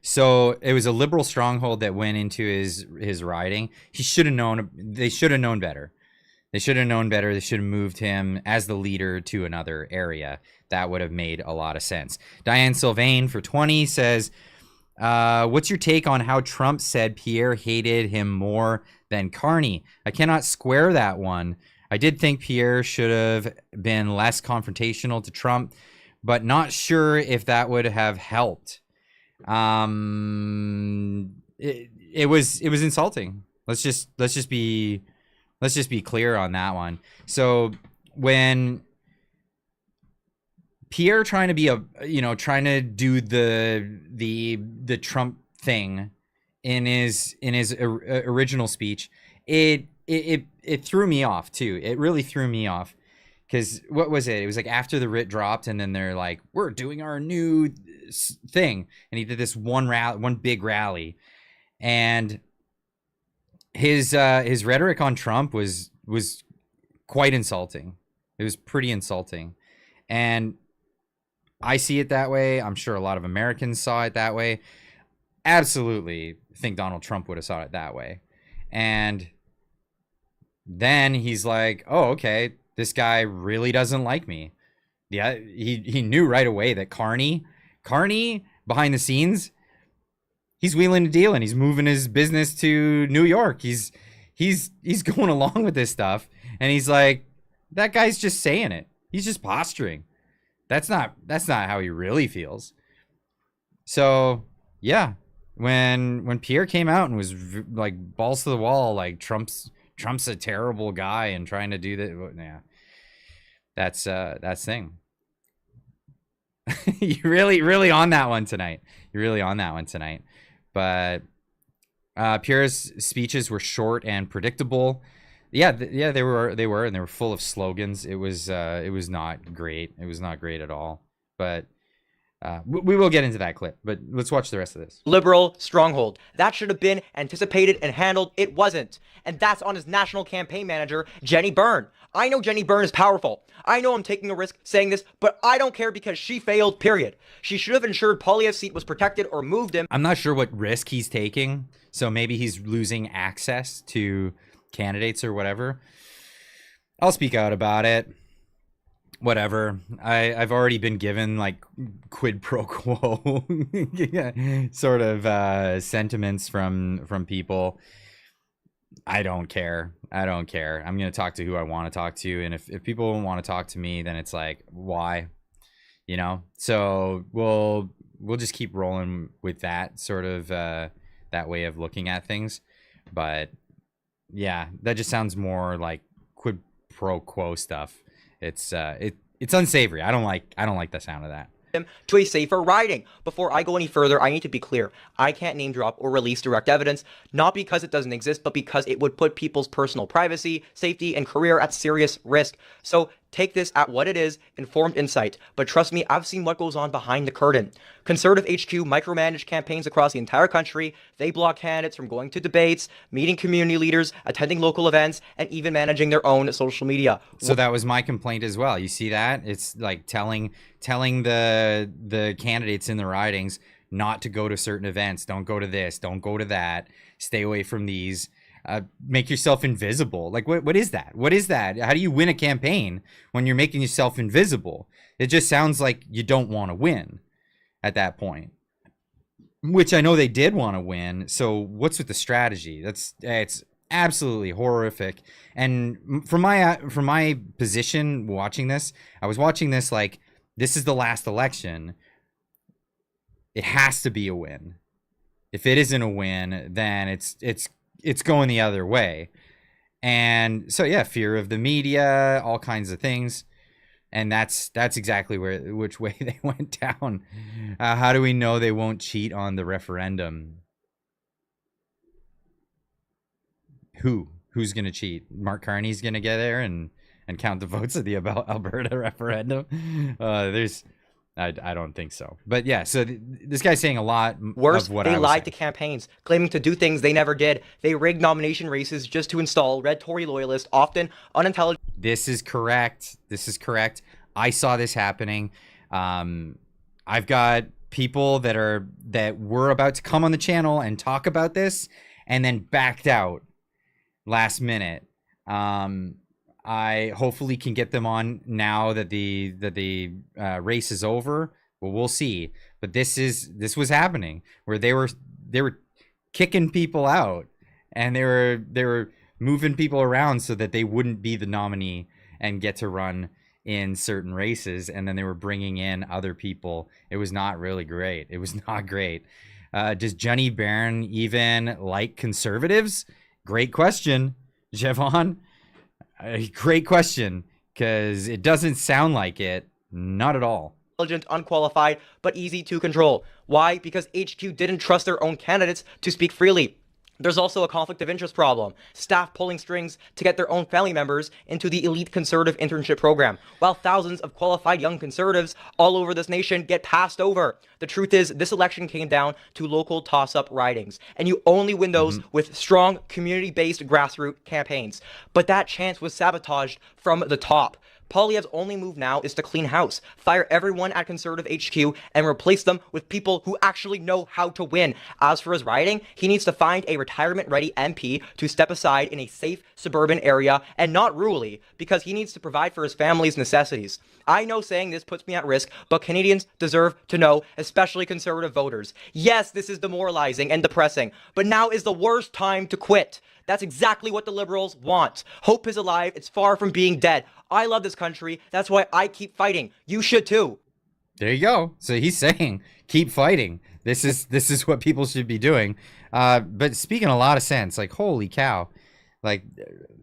so it was a Liberal stronghold that went into his riding. He should have known. They should have known better. They should have known better. They should have moved him as the leader to another area. That would have made a lot of sense. Diane Sylvain for 20 says, What's your take on how Trump said Pierre hated him more than Carney? I cannot square that one. I did think Pierre should have been less confrontational to Trump, but not sure if that would have helped. It was insulting. Let's just be clear on that one. So when Pierre trying to be trying to do the Trump thing in his original speech, it threw me off too. It really threw me off, because what was it? It was like after the writ dropped, and then they're like, "We're doing our new thing," and he did this one big rally, and his rhetoric on Trump was quite insulting. It was pretty insulting, and I see it that way. I'm sure a lot of Americans saw it that way. Absolutely think Donald Trump would have saw it that way. And then he's like, oh, okay, this guy really doesn't like me. Yeah, he knew right away that Carney behind the scenes, he's wheeling a deal and he's moving his business to New York. He's going along with this stuff, and he's like, that guy's just saying it. He's just posturing. That's not how he really feels. So yeah, when Pierre came out and was like balls to the wall, like Trump's a terrible guy and trying to do that, yeah, that's thing. You're really on that one tonight. But Pierre's speeches were short and predictable. Yeah, they were, and they were full of slogans. It was not great. It was not great at all. But we will get into that clip. But let's watch the rest of this. Liberal stronghold. That should have been anticipated and handled. It wasn't. And that's on his national campaign manager, Jenny Byrne. I know Jenny Byrne is powerful. I know I'm taking a risk saying this, but I don't care because she failed, period. She should have ensured Poilievre's seat was protected or moved him. I'm not sure what risk he's taking. So maybe he's losing access to candidates or whatever. I'll speak out about it. Whatever. I've already been given like quid pro quo sort of sentiments from people. I don't care. I'm going to talk to who I want to talk to, and if people want to talk to me, then it's like, why? So we'll just keep rolling with that sort of that way of looking at things. But yeah, that just sounds more like quid pro quo stuff. It's unsavory. I don't like the sound of that. To a safer riding. Before I go any further, I need to be clear. I can't name drop or release direct evidence, not because it doesn't exist, but because it would put people's personal privacy, safety, and career at serious risk. So take this at what it is, informed insight. But trust me, I've seen what goes on behind the curtain. Conservative HQ micromanage campaigns across the entire country. They block candidates from going to debates, meeting community leaders, attending local events, and even managing their own social media. So that was my complaint as well. You see that? It's like telling the candidates in the ridings not to go to certain events. Don't go to this. Don't go to that. Stay away from these. Make yourself invisible. Like what is that? What is that? How do you win a campaign when you're making yourself invisible? It just sounds like you don't want to win at that point, which I know they did want to win. So what's with the strategy? It's absolutely horrific. And from my position watching this, I was watching this like, this is the last election. It has to be a win. If it isn't a win, then it's going the other way. And so yeah, fear of the media, all kinds of things. And that's exactly which way they went down. How do we know they won't cheat on the referendum? Who's going to cheat? Mark Carney's going to get there and count the votes of the Alberta referendum? I don't think so. But yeah, so this guy's saying a lot worse, of what they I was lied saying. to campaigns, claiming to do things they never did. They rigged nomination races just to install red Tory loyalists, often unintelligent. This is correct. I saw this happening. I've got people that were about to come on the channel and talk about this and then backed out last minute. I hopefully can get them on now that the race is over. Well, we'll see. But this was happening where they were kicking people out, and they were moving people around so that they wouldn't be the nominee and get to run in certain races, and then they were bringing in other people. It was not really great. It was not great. Does Johnny Barron even like conservatives? Great question, Jevon. Great question, because it doesn't sound like it. Not at all. Intelligent, unqualified, but easy to control. Why? Because HQ didn't trust their own candidates to speak freely. There's also a conflict of interest problem. Staff pulling strings to get their own family members into the elite conservative internship program, while thousands of qualified young conservatives all over this nation get passed over. The truth is, this election came down to local toss-up ridings, and you only win those with strong, community-based grassroots campaigns. But that chance was sabotaged from the top. Poilievre's only move now is to clean house, fire everyone at Conservative HQ, and replace them with people who actually know how to win. As for his riding, he needs to find a retirement-ready MP to step aside in a safe suburban area and not rurally, because he needs to provide for his family's necessities. I know saying this puts me at risk, but Canadians deserve to know, especially Conservative voters. Yes, this is demoralizing and depressing, but now is the worst time to quit. That's exactly what the Liberals want. Hope is alive. It's far from being dead. I love this country. That's why I keep fighting. You should too. There you go. So he's saying, keep fighting. This is what people should be doing. But speaking a lot of sense, like, holy cow. Like,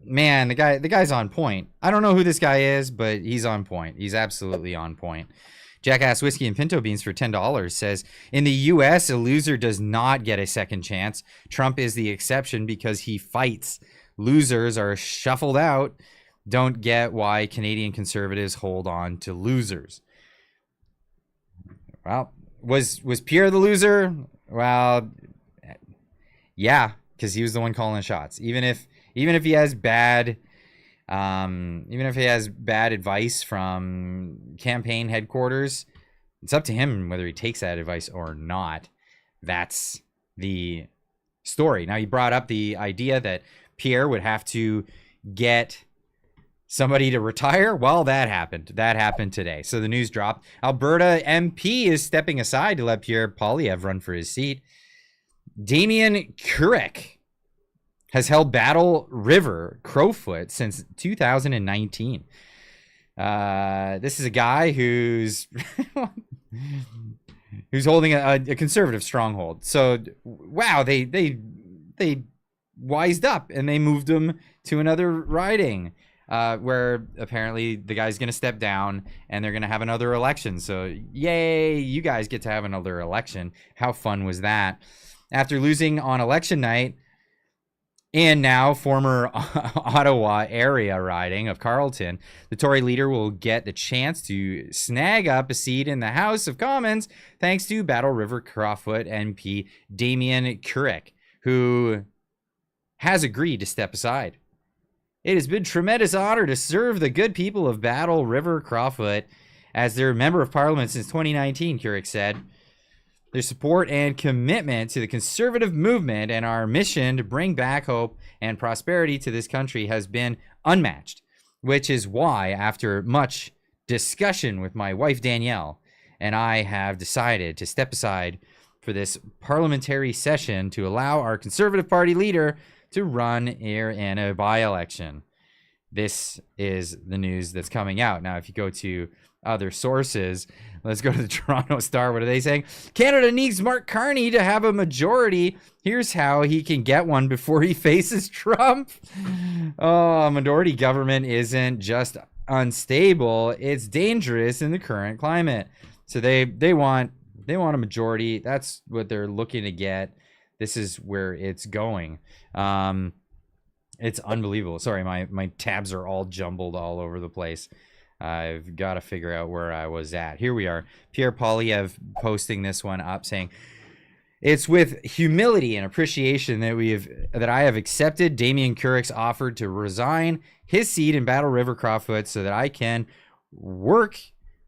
man, the guy's on point. I don't know who this guy is, but he's on point. He's absolutely on point. Jackass Whiskey and Pinto Beans for $10 says, in the U.S., a loser does not get a second chance. Trump is the exception because he fights. Losers are shuffled out. Don't get why Canadian conservatives hold on to losers. Well, was Pierre the loser? Well, yeah, because he was the one calling the shots. Even if he has bad advice from campaign headquarters, it's up to him whether he takes that advice or not. That's the story. Now, he brought up the idea that Pierre would have to get somebody to retire. Well, that happened. That happened today. So the news dropped. Alberta MP is stepping aside to let Pierre Poilievre run for his seat. Damien Kurek has held Battle River Crowfoot since 2019. This is a guy who's holding a conservative stronghold. So, wow, they wised up and they moved him to another riding where apparently the guy's going to step down and they're going to have another election. So, yay, you guys get to have another election. How fun was that? After losing on election night, and now former Ottawa area riding of Carleton, the Tory leader will get the chance to snag up a seat in the House of Commons thanks to Battle River Crowfoot MP Damien Kurek, who has agreed to step aside. It has been a tremendous honor to serve the good people of Battle River Crowfoot as their member of parliament since 2019, Kurek said. Their support and commitment to the conservative movement and our mission to bring back hope and prosperity to this country has been unmatched, which is why, after much discussion with my wife Danielle, and I have decided to step aside for this parliamentary session to allow our Conservative Party leader to run here in a by-election. This is the news that's coming out. Now, if you go to other sources, let's go to the Toronto Star. What are they saying? Canada needs Mark Carney to have a majority. Here's how he can get one before he faces Trump. Oh, a majority government isn't just unstable, it's dangerous in the current climate. So they want a majority. That's what they're looking to get. This is where it's going. It's unbelievable. Sorry, my tabs are all jumbled all over the place. I've got to figure out where I was at. Here we are. Pierre Poilievre posting this one up saying, it's with humility and appreciation that I have accepted Damien Kurek's offer to resign his seat in Battle River Crowfoot so that I can work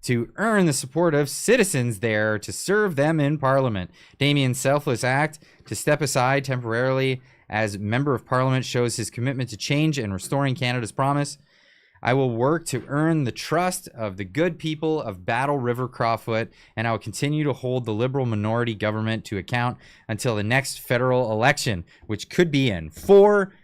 to earn the support of citizens there to serve them in Parliament. Damien's selfless act to step aside temporarily as Member of Parliament shows his commitment to change and restoring Canada's promise. I will work to earn the trust of the good people of Battle River Crowfoot, and I will continue to hold the Liberal minority government to account until the next federal election, which could be in 4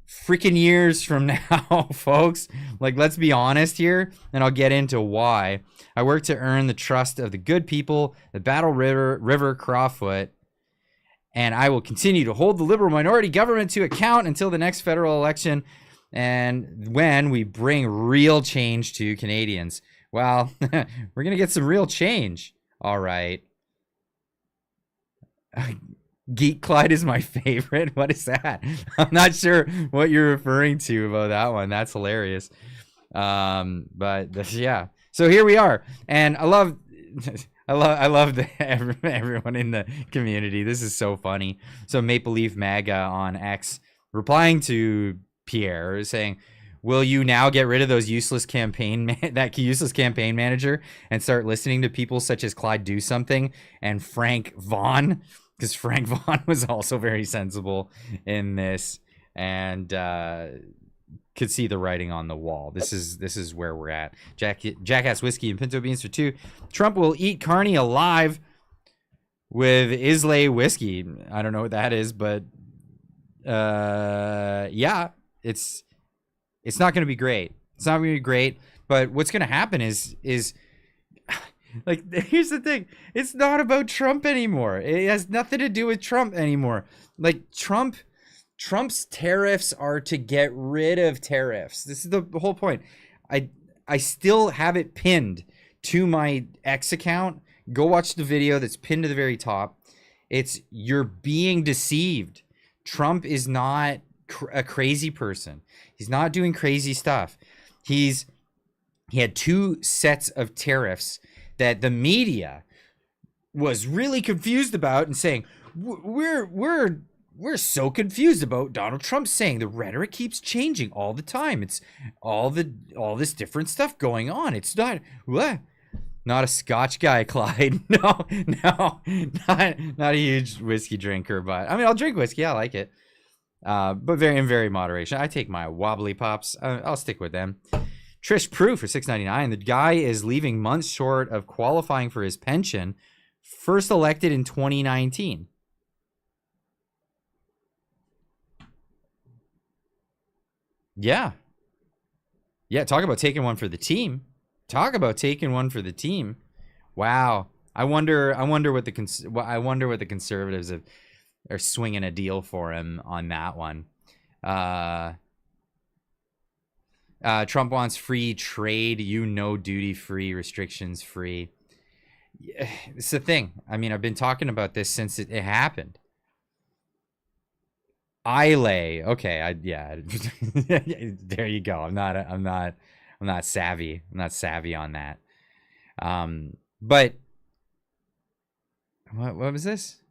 freaking years from now, folks. Like, let's be honest here, and I'll get into why. I work to earn the trust of the good people, the Battle River Crowfoot, and I will continue to hold the Liberal minority government to account until the next federal election, and when we bring real change to Canadians. Well, we're going to get some real change. All right. Geek Clyde is my favorite. What is that? I'm not sure what you're referring to about that one. That's hilarious. But yeah. So here we are. And I love everyone in the community. This is so funny. So Maple Leaf MAGA on X replying to Pierre saying, will you now get rid of those useless that useless campaign manager and start listening to people such as Clyde Do Something and Frank Vaughan? Because Frank Vaughan was also very sensible in this and could see the writing on the wall. This is where we're at. Jackass Whiskey and Pinto Beans for 2. Trump will eat Carney alive with Islay Whiskey. I don't know what that is, but yeah. It's not going to be great. It's not going to be great. But what's going to happen is like, here's the thing. It's not about Trump anymore. It has nothing to do with Trump anymore. Like, Trump's tariffs are to get rid of tariffs. This is the whole point. I still have it pinned to my X account. Go watch the video that's pinned to the very top. You're being deceived. Trump is not a crazy person. He's not doing crazy stuff. He had 2 sets of tariffs that the media was really confused about and saying, we're so confused about Donald Trump saying the rhetoric keeps changing all the time. It's all this different stuff going on. It's not a Scotch guy, Clyde. No, not a huge whiskey drinker, but I mean, I'll drink whiskey. I like it. But in very moderation. I take my wobbly pops. I'll stick with them. Trish Prue for $6.99. The guy is leaving months short of qualifying for his pension. First elected in 2019. Yeah. Talk about taking one for the team. Wow. I wonder what the conservatives are swinging a deal for him on that one. Trump wants free trade, duty-free, restrictions-free. It's the thing. I mean, I've been talking about this since it happened. Okay, there you go. I'm not savvy. I'm not savvy on that. But what was this?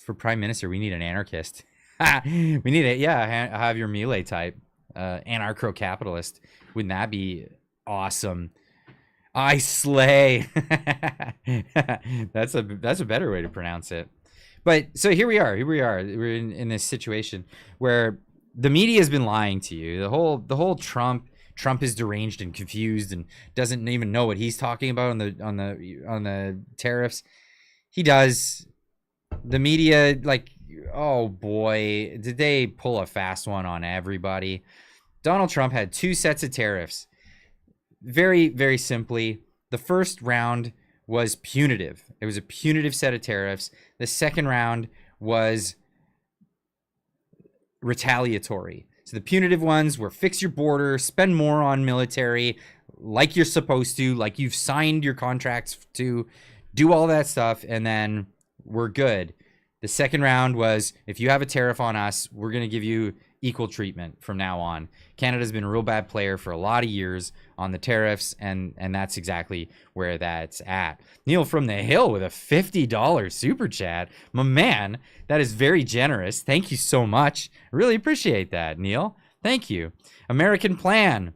For Prime Minister, we need an anarchist. We need it. Yeah, have your Milei type, anarcho-capitalist. Wouldn't that be awesome? I slay. That's a better way to pronounce it. But so here we are. We're in this situation where the media has been lying to you. The whole Trump is deranged and confused and doesn't even know what he's talking about on the tariffs. He does. The media, like, oh boy, did they pull a fast one on everybody. Donald Trump had 2 sets of tariffs. Very, very simply, the first round was punitive. It was a punitive set of tariffs. The second round was retaliatory. So the punitive ones were fix your border, spend more on military, like you're supposed to, like you've signed your contracts to, do all that stuff, and then we're good. The second round was, if you have a tariff on us, we're going to give you equal treatment from now on. Canada's been a real bad player for a lot of years on the tariffs, and that's exactly where that's at. Neil from the Hill with a $50 super chat. My man, that is very generous. Thank you so much. I really appreciate that, Neil. Thank you. American Plan.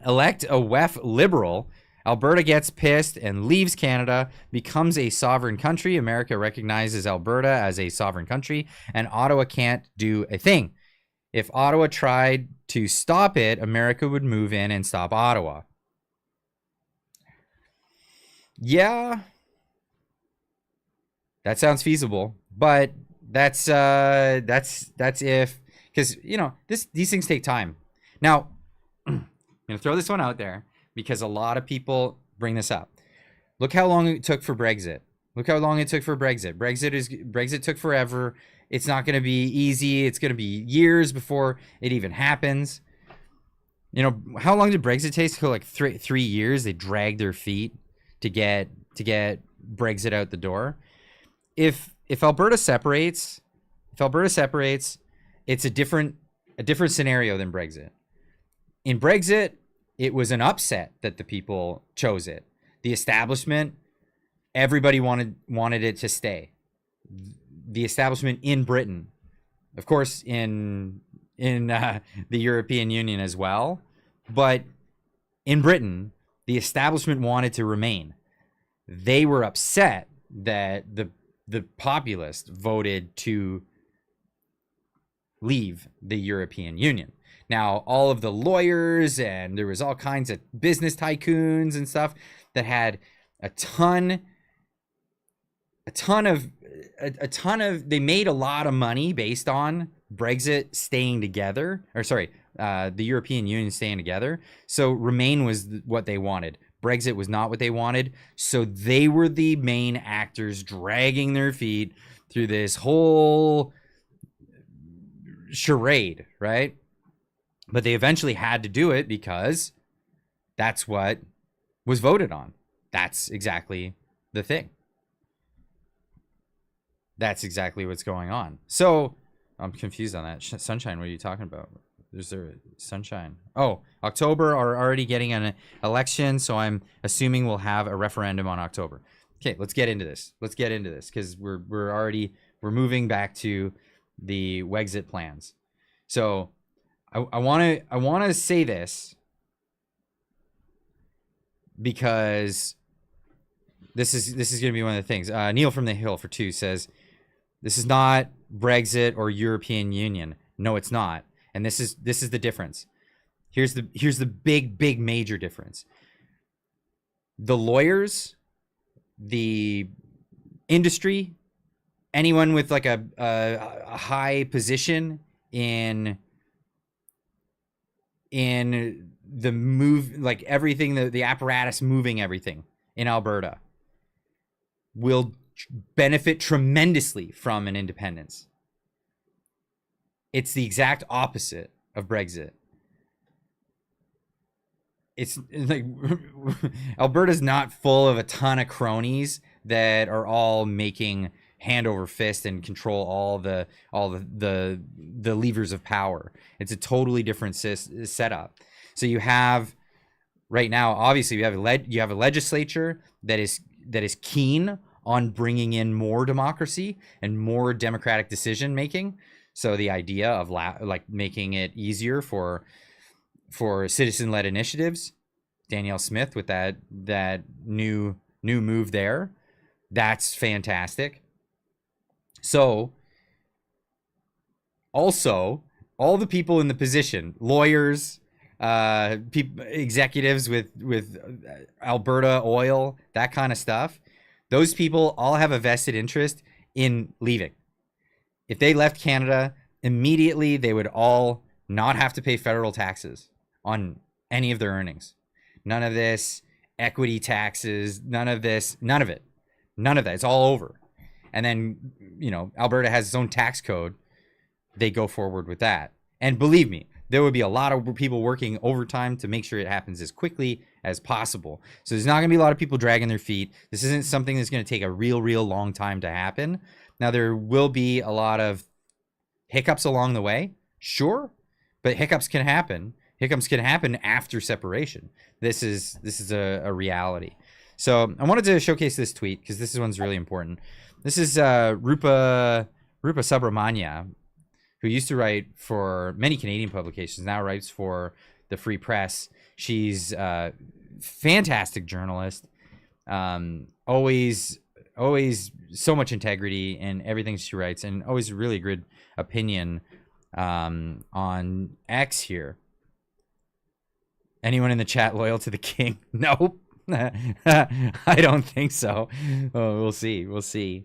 Elect a WEF liberal. Alberta gets pissed and leaves Canada, becomes a sovereign country. America recognizes Alberta as a sovereign country, and Ottawa can't do a thing. If Ottawa tried to stop it, America would move in and stop Ottawa. Yeah, that sounds feasible, but that's if, because these things take time. Now, I'm gonna throw this one out there because a lot of people bring this up. Look how long it took for Brexit. Brexit took forever. It's not going to be easy. It's going to be years before it even happens. How long did Brexit take? Like 3 years. They dragged their feet to get Brexit out the door. If Alberta separates, it's a different scenario than Brexit. In Brexit, it was an upset that the people chose it. The establishment, everybody wanted it to stay. The establishment in Britain, of course, in the European Union as well, but in Britain, the establishment wanted to remain. They were upset that the populace voted to leave the European Union. Now, all of the lawyers and there was all kinds of business tycoons and stuff that had a ton of they made a lot of money based on Brexit staying together, the European Union staying together. So Remain was what they wanted. Brexit was not what they wanted. So they were the main actors dragging their feet through this whole charade, right? But they eventually had to do it because that's what was voted on. That's exactly the thing. That's exactly what's going on. So I'm confused on that. Sunshine, what are you talking about? Is there sunshine? Oh, October are already getting an election, so I'm assuming we'll have a referendum on October. Okay, let's get into this. Because we're moving back to the Wexit plans. So I want to say this because this is going to be one of the things. Neil from the Hill for 2 says this is not Brexit or European Union. No, it's not. And this is the difference. Here's the big major difference. The lawyers, the industry, anyone with like a high position in the move, like everything, the apparatus moving everything in Alberta will benefit tremendously from an independence. It's the exact opposite of Brexit. It's like Alberta's not full of a ton of cronies that are all making hand over fist and control all the levers of power. It's a totally different setup. So you have right now, obviously, you have a legislature that is keen on bringing in more democracy and more democratic decision making. So the idea of making it easier for citizen-led initiatives, Danielle Smith with that new move there, that's fantastic. So also all the people in the position, lawyers, executives with Alberta Oil, that kind of stuff, those people all have a vested interest in leaving. If they left Canada, immediately they would all not have to pay federal taxes on any of their earnings. None of this equity taxes, none of it. None of that. It's all over. And then, Alberta has its own tax code. They go forward with that. And believe me, there would be a lot of people working overtime to make sure it happens as quickly as possible. So there's not going to be a lot of people dragging their feet. This isn't something that's going to take a real long time to happen. Now, there will be a lot of hiccups along the way, sure, but hiccups can happen. Hiccups can happen after separation. This is a reality. So I wanted to showcase this tweet because this one's really important. This is Rupa Subramanya, who used to write for many Canadian publications, now writes for the Free Press. She's a fantastic journalist, always so much integrity in everything she writes, and always really good opinion on X here. Anyone in the chat loyal to the king? Nope. I don't think so. Oh, we'll see.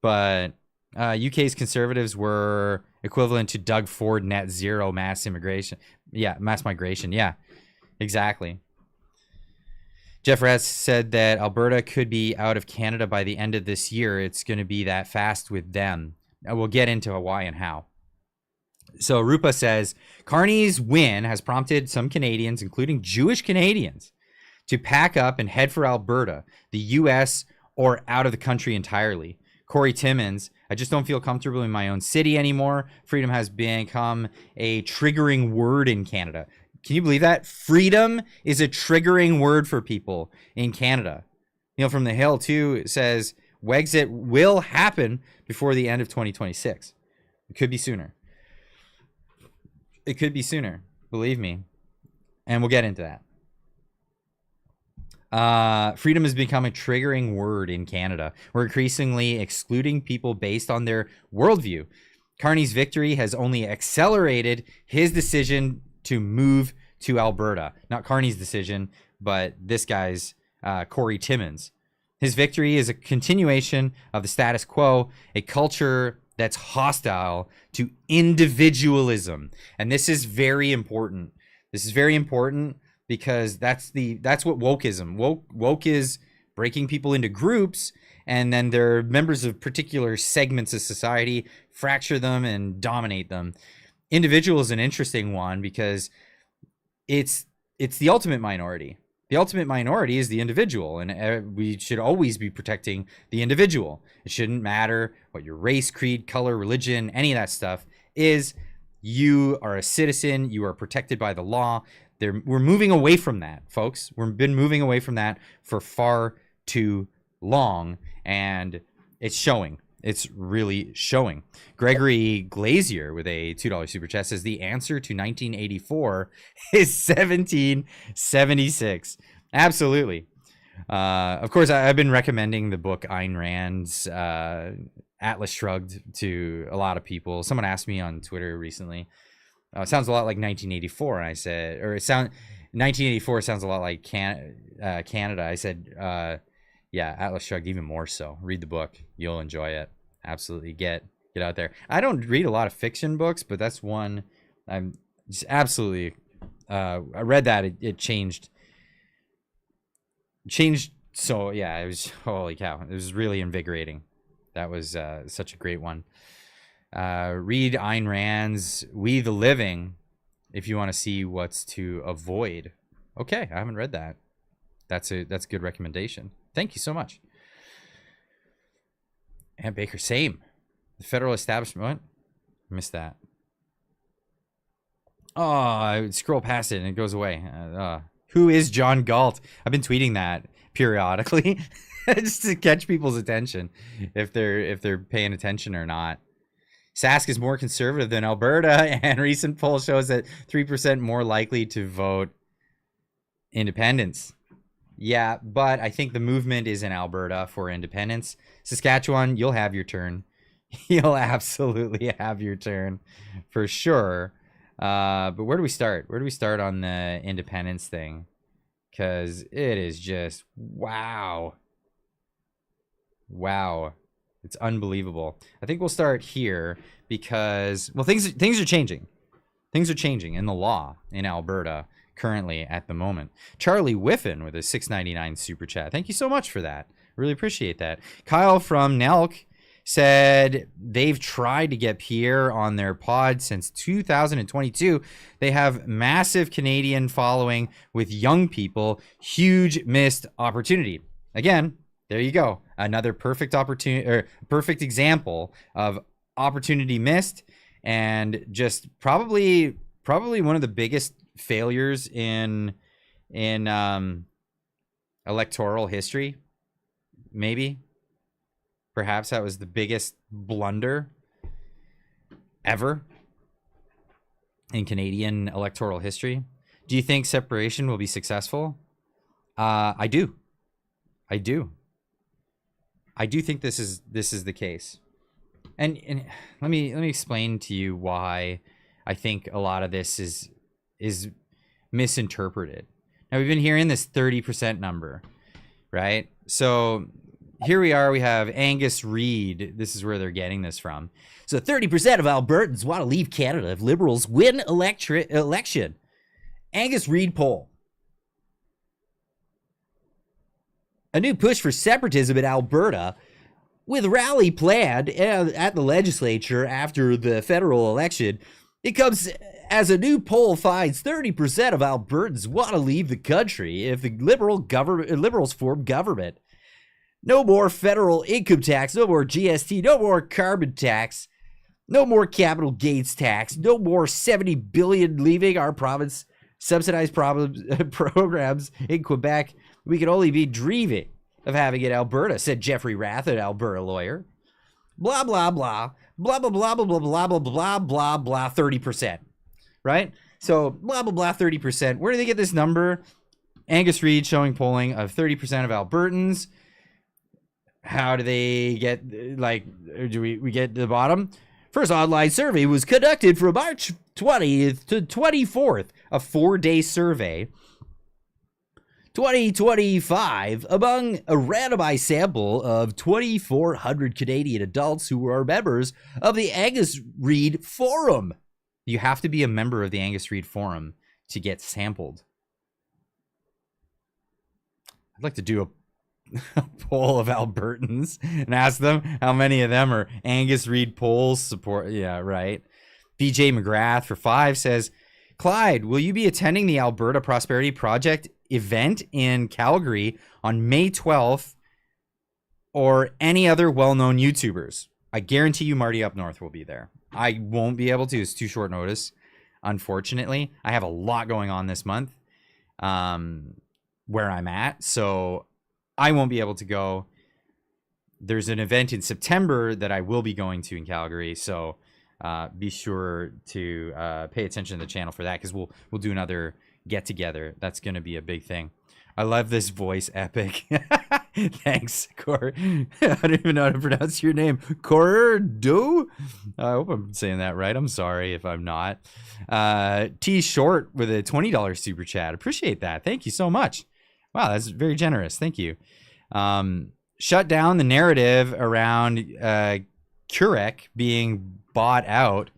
But UK's conservatives were equivalent to Doug Ford net zero mass immigration. Yeah, mass migration. Yeah, exactly. Jeff Ress said that Alberta could be out of Canada by the end of this year. It's going to be that fast with them. We'll get into why and how. So Rupa says, Carney's win has prompted some Canadians, including Jewish Canadians, to pack up and head for Alberta, the U.S., or out of the country entirely. Corey Timmons, I just don't feel comfortable in my own city anymore. Freedom has become a triggering word in Canada. Can you believe that? Freedom is a triggering word for people in Canada. Neil from the Hill, too, says, Wexit will happen before the end of 2026. It could be sooner. It could be sooner, believe me. And we'll get into that. Freedom has become a triggering word in Canada. We're increasingly excluding people based on their worldview. Carney's victory has only accelerated his decision to move to Alberta. Not Carney's decision, but this guy's, Corey Timmons. His victory is a continuation of the status quo, a culture that's hostile to individualism. And this is very important. This is very important because that's what wokeism. Woke is breaking people into groups, and then they're members of particular segments of society, fracture them and dominate them. Individual is an interesting one because it's the ultimate minority. The ultimate minority is the individual, and we should always be protecting the individual. It shouldn't matter what your race, creed, color, religion, any of that stuff is. You are a citizen. You are protected by the law. We're moving away from that, folks. We've been moving away from that for far too long, and it's showing. It's really showing. Gregory Glazier with a $2 super chat says the answer to 1984 is 1776. Absolutely. Of course, I've been recommending the book Ayn Rand's Atlas Shrugged to a lot of people. Someone asked me on Twitter recently, it sounds a lot like 1984. And I said, 1984 sounds a lot like Canada. I said, yeah, Atlas Shrugged even more so. Read the book. You'll enjoy it. Absolutely. Get out there. I don't read a lot of fiction books, but that's one I'm just absolutely I read that. It changed. So yeah, it was, holy cow. It was really invigorating. That was such a great one. Read Ayn Rand's We the Living if you want to see what's to avoid. Okay, I haven't read that. That's a good recommendation. Thank you so much. And Baker, same. The federal establishment. What? Missed that. Oh, I would scroll past it and it goes away. Who is John Galt? I've been tweeting that periodically just to catch people's attention if they're paying attention or not. Sask is more conservative than Alberta, and recent poll shows that 3% more likely to vote independence. Yeah, but I think the movement is in Alberta for independence. Saskatchewan, you'll have your turn. You'll absolutely have your turn for sure. But where do we start? Where do we start on the independence thing? Because it is just, wow. Wow. It's unbelievable. I think we'll start here because, well, things are changing. Things are changing in the law in Alberta currently at the moment. Charlie Whiffen with a $6.99 super chat. Thank you so much for that. Really appreciate that. Kyle from Nelk said they've tried to get Pierre on their pod since 2022. They have massive Canadian following with young people. Huge missed opportunity. Again, there you go. Another perfect opportunity, or perfect example of opportunity missed, and just probably one of the biggest failures in electoral history. Maybe, perhaps that was the biggest blunder ever in Canadian electoral history. Do you think separation will be successful? I do think this is the case, and let me explain to you why I think a lot of this is misinterpreted. Now, we've been hearing this 30% number, right? So here we are. We have Angus Reid. This is where they're getting this from. So 30% of Albertans want to leave Canada if Liberals win election. Angus Reid poll. A new push for separatism in Alberta, with rally planned at the legislature after the federal election. It comes as a new poll finds 30% of Albertans want to leave the country if the Liberals form government. No more federal income tax, no more GST, no more carbon tax, no more capital gains tax, no more $70 billion leaving our province, subsidized programs in Quebec. We can only be dreaming of having it in Alberta, said Jeffrey Rath, an Alberta lawyer. Blah, blah, blah, blah, blah, blah, blah, blah, blah, blah, blah, blah, blah, 30%, right? So blah, blah, blah, 30%. Where do they get this number? Angus Reid showing polling of 30% of Albertans. How do they get, like, do we get to the bottom? First online survey was conducted from March 20th to 24th, a 4-day survey. 2025 among a randomized sample of 2,400 Canadian adults who are members of the Angus Reid Forum. You have to be a member of the Angus Reid Forum to get sampled. I'd like to do a poll of Albertans and ask them how many of them are Angus Reid polls support. Yeah, right. BJ McGrath for 5 says, Clyde, will you be attending the Alberta Prosperity Project event in Calgary on May 12th or any other well-known YouTubers? I guarantee you Marty Up North will be there. I won't be able to. It's too short notice, unfortunately. I have a lot going on this month where I'm at, so I won't be able to go. There's an event in September that I will be going to in Calgary, so be sure to pay attention to the channel for that, because we'll do another get together. That's going to be a big thing. I love this voice epic. Thanks, Cor. I don't even know how to pronounce your name. Cordo? I hope I'm saying that right. I'm sorry if I'm not. T Short with a $20 super chat. Appreciate that. Thank you so much. Wow, that's very generous. Thank you. Shut down the narrative around Kurek being bought out.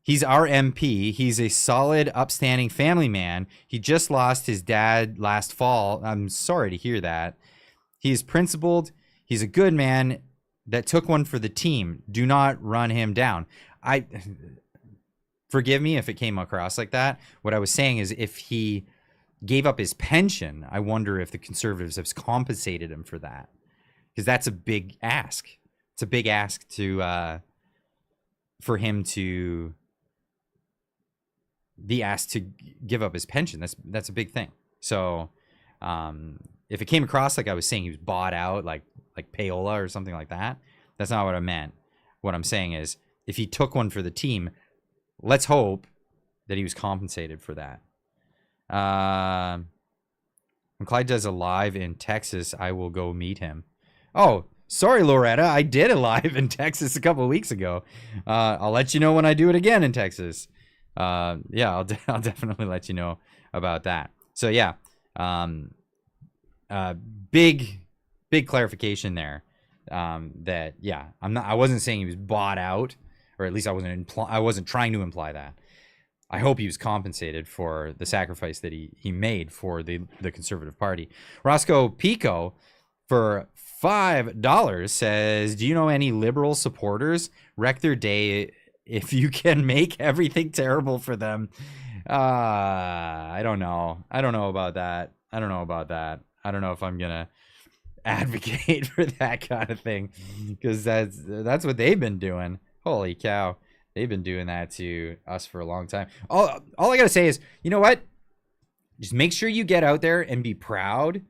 He's our MP. He's a solid, upstanding family man. He just lost his dad last fall. I'm sorry to hear that. He's principled. He's a good man that took one for the team. Do not run him down. Forgive me if it came across like that. What I was saying is, if he gave up his pension, I wonder if the Conservatives have compensated him for that, because that's a big ask. It's a big ask to for him to be asked to give up his pension. That's a big thing. So if it came across like I was saying he was bought out, like payola or something like that, that's not what I meant. What I'm saying is, if he took one for the team, let's hope that he was compensated for that. When Clyde does a live in Texas, I will go meet him. Oh, sorry, Loretta. I did a live in Texas a couple of weeks ago. I'll let you know when I do it again in Texas. Yeah, I'll definitely let you know about that. So yeah, big clarification there. That yeah, I wasn't saying he was bought out, or at least I wasn't trying to imply that. I hope he was compensated for the sacrifice that he made for the Conservative Party. Roscoe Pico for $5 says, do you know any Liberal supporters wreck their day if you can make everything terrible for them? I don't know. I don't know about that. I don't know if I'm going to advocate for that kind of thing, because that's what they've been doing. Holy cow. They've been doing that to us for a long time. All I got to say is, you know what? Just make sure you get out there and be proud.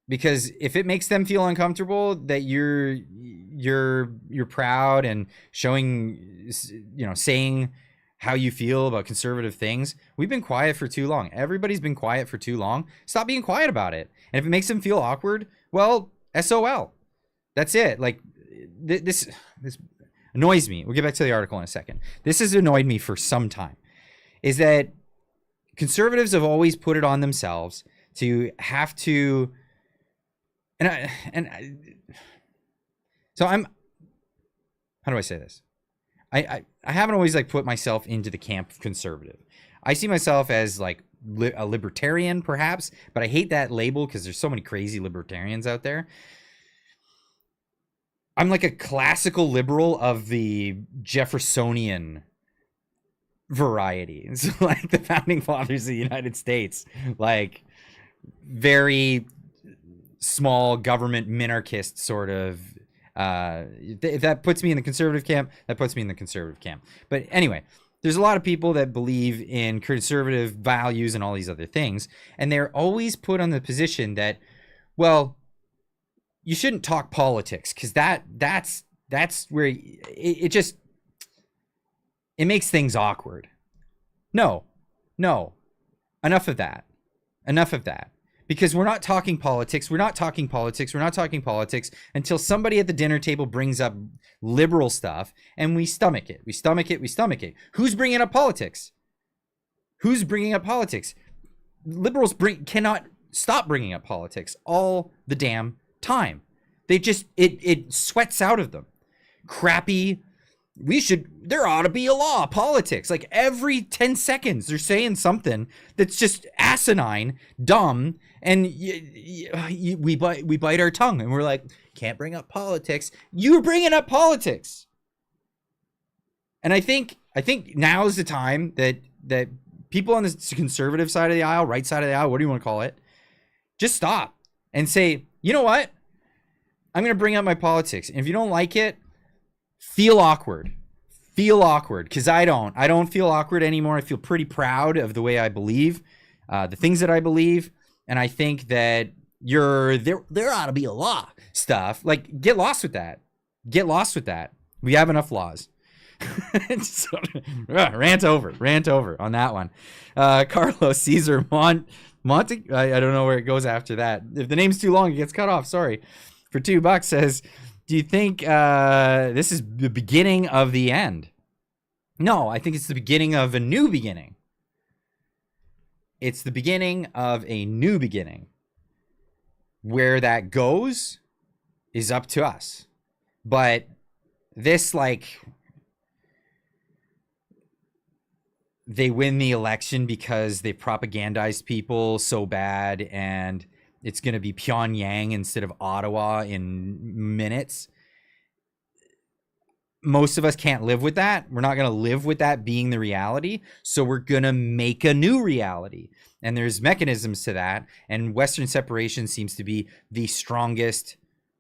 Because if it makes them feel uncomfortable that you're proud and showing, saying how you feel about conservative things, we've been quiet for too long. Everybody's been quiet for too long. Stop being quiet about it. And if it makes them feel awkward, well, SOL. That's it. Like this annoys me, we'll get back to the article in a second. This has annoyed me for some time, is that conservatives have always put it on themselves to have to, so I'm, how do I say this? I haven't always like put myself into the camp of conservative. I see myself as like a libertarian perhaps, but I hate that label because there's so many crazy libertarians out there. I'm like a classical liberal of the Jeffersonian variety. So like the founding fathers of the United States, like very small government minarchist sort of, if that puts me in the conservative camp, that puts me in the conservative camp. But anyway, there's a lot of people that believe in conservative values and all these other things, and they're always put on the position that, well, you shouldn't talk politics because that's where it just, it makes things awkward. No, enough of that. Because we're not talking politics. We're not talking politics until somebody at the dinner table brings up liberal stuff and we stomach it. Who's bringing up politics? Liberals cannot stop bringing up politics all the damn time. They just, it sweats out of them. Crappy, there ought to be a law, politics. Like every 10 seconds, they're saying something that's just asinine, dumb, and we bite our tongue and we're like, can't bring up politics. You're bringing up politics. And I think now is the time that people on the conservative side of the aisle, right side of the aisle, what do you want to call it, just stop and say, you know what? I'm going to bring up my politics. And if you don't like it, feel awkward, because I don't feel awkward anymore. I feel pretty proud of the way I believe, the things that I believe, and I think that there ought to be a law stuff. Like, get lost with that. We have enough laws. So, rant over on that one. Carlos Caesar Monte, I don't know where it goes after that. If the name's too long, it gets cut off. Sorry. For $2 says, do you think this is the beginning of the end? No, I think it's the beginning of a new beginning. It's the beginning of a new beginning. Where that goes is up to us. But this, like, they win the election because they propagandized people so bad and it's going to be Pyongyang instead of Ottawa in minutes. Most of us can't live with that. We're not going to live with that being the reality. So we're going to make a new reality. And there's mechanisms to that. And Western separation seems to be the strongest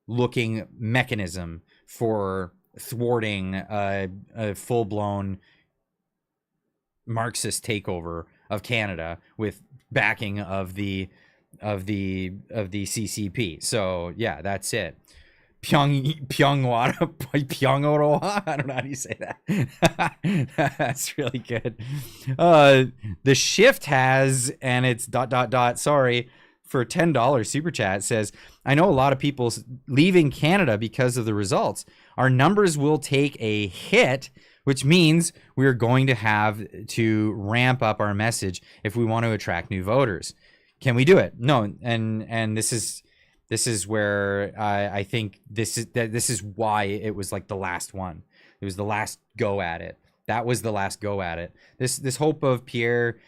looking mechanism for thwarting a full-blown Marxist takeover of Canada with backing of the CCP. So yeah, that's it. Pyongwara, I don't know how you say that. That's really good. The shift has, and it's ... sorry, for $10 super chat says, I know a lot of people leaving Canada because of the results. Our numbers will take a hit, which means we're going to have to ramp up our message if we want to attract new voters. Can we do it? No, and this is where I think this is why it was like the last one. It was the last go at it. That was the last go at it. This hope of Pierre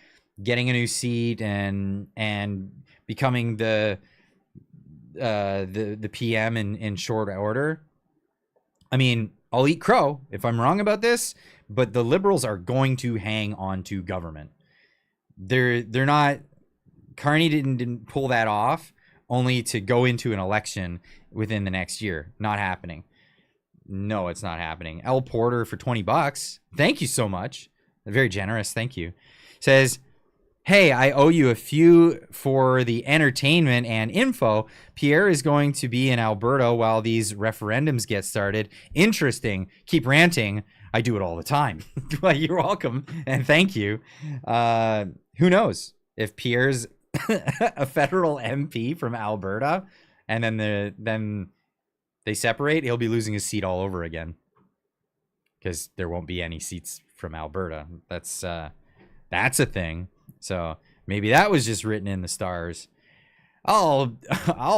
getting a new seat and becoming the PM in short order. I mean, I'll eat crow if I'm wrong about this, but the Liberals are going to hang on to government. They're not. Carney didn't pull that off only to go into an election within the next year. Not happening. No, it's not happening. L Porter for $20. Thank you so much. Very generous. Thank you. Says, hey, I owe you a few for the entertainment and info. Pierre is going to be in Alberta while these referendums get started. Interesting. Keep ranting. I do it all the time. Well, you're welcome. And thank you. Who knows if Pierre's a federal MP from Alberta and then they separate, he'll be losing his seat all over again. because there won't be any seats from Alberta. That's a thing. So maybe that was just written in the stars. I'll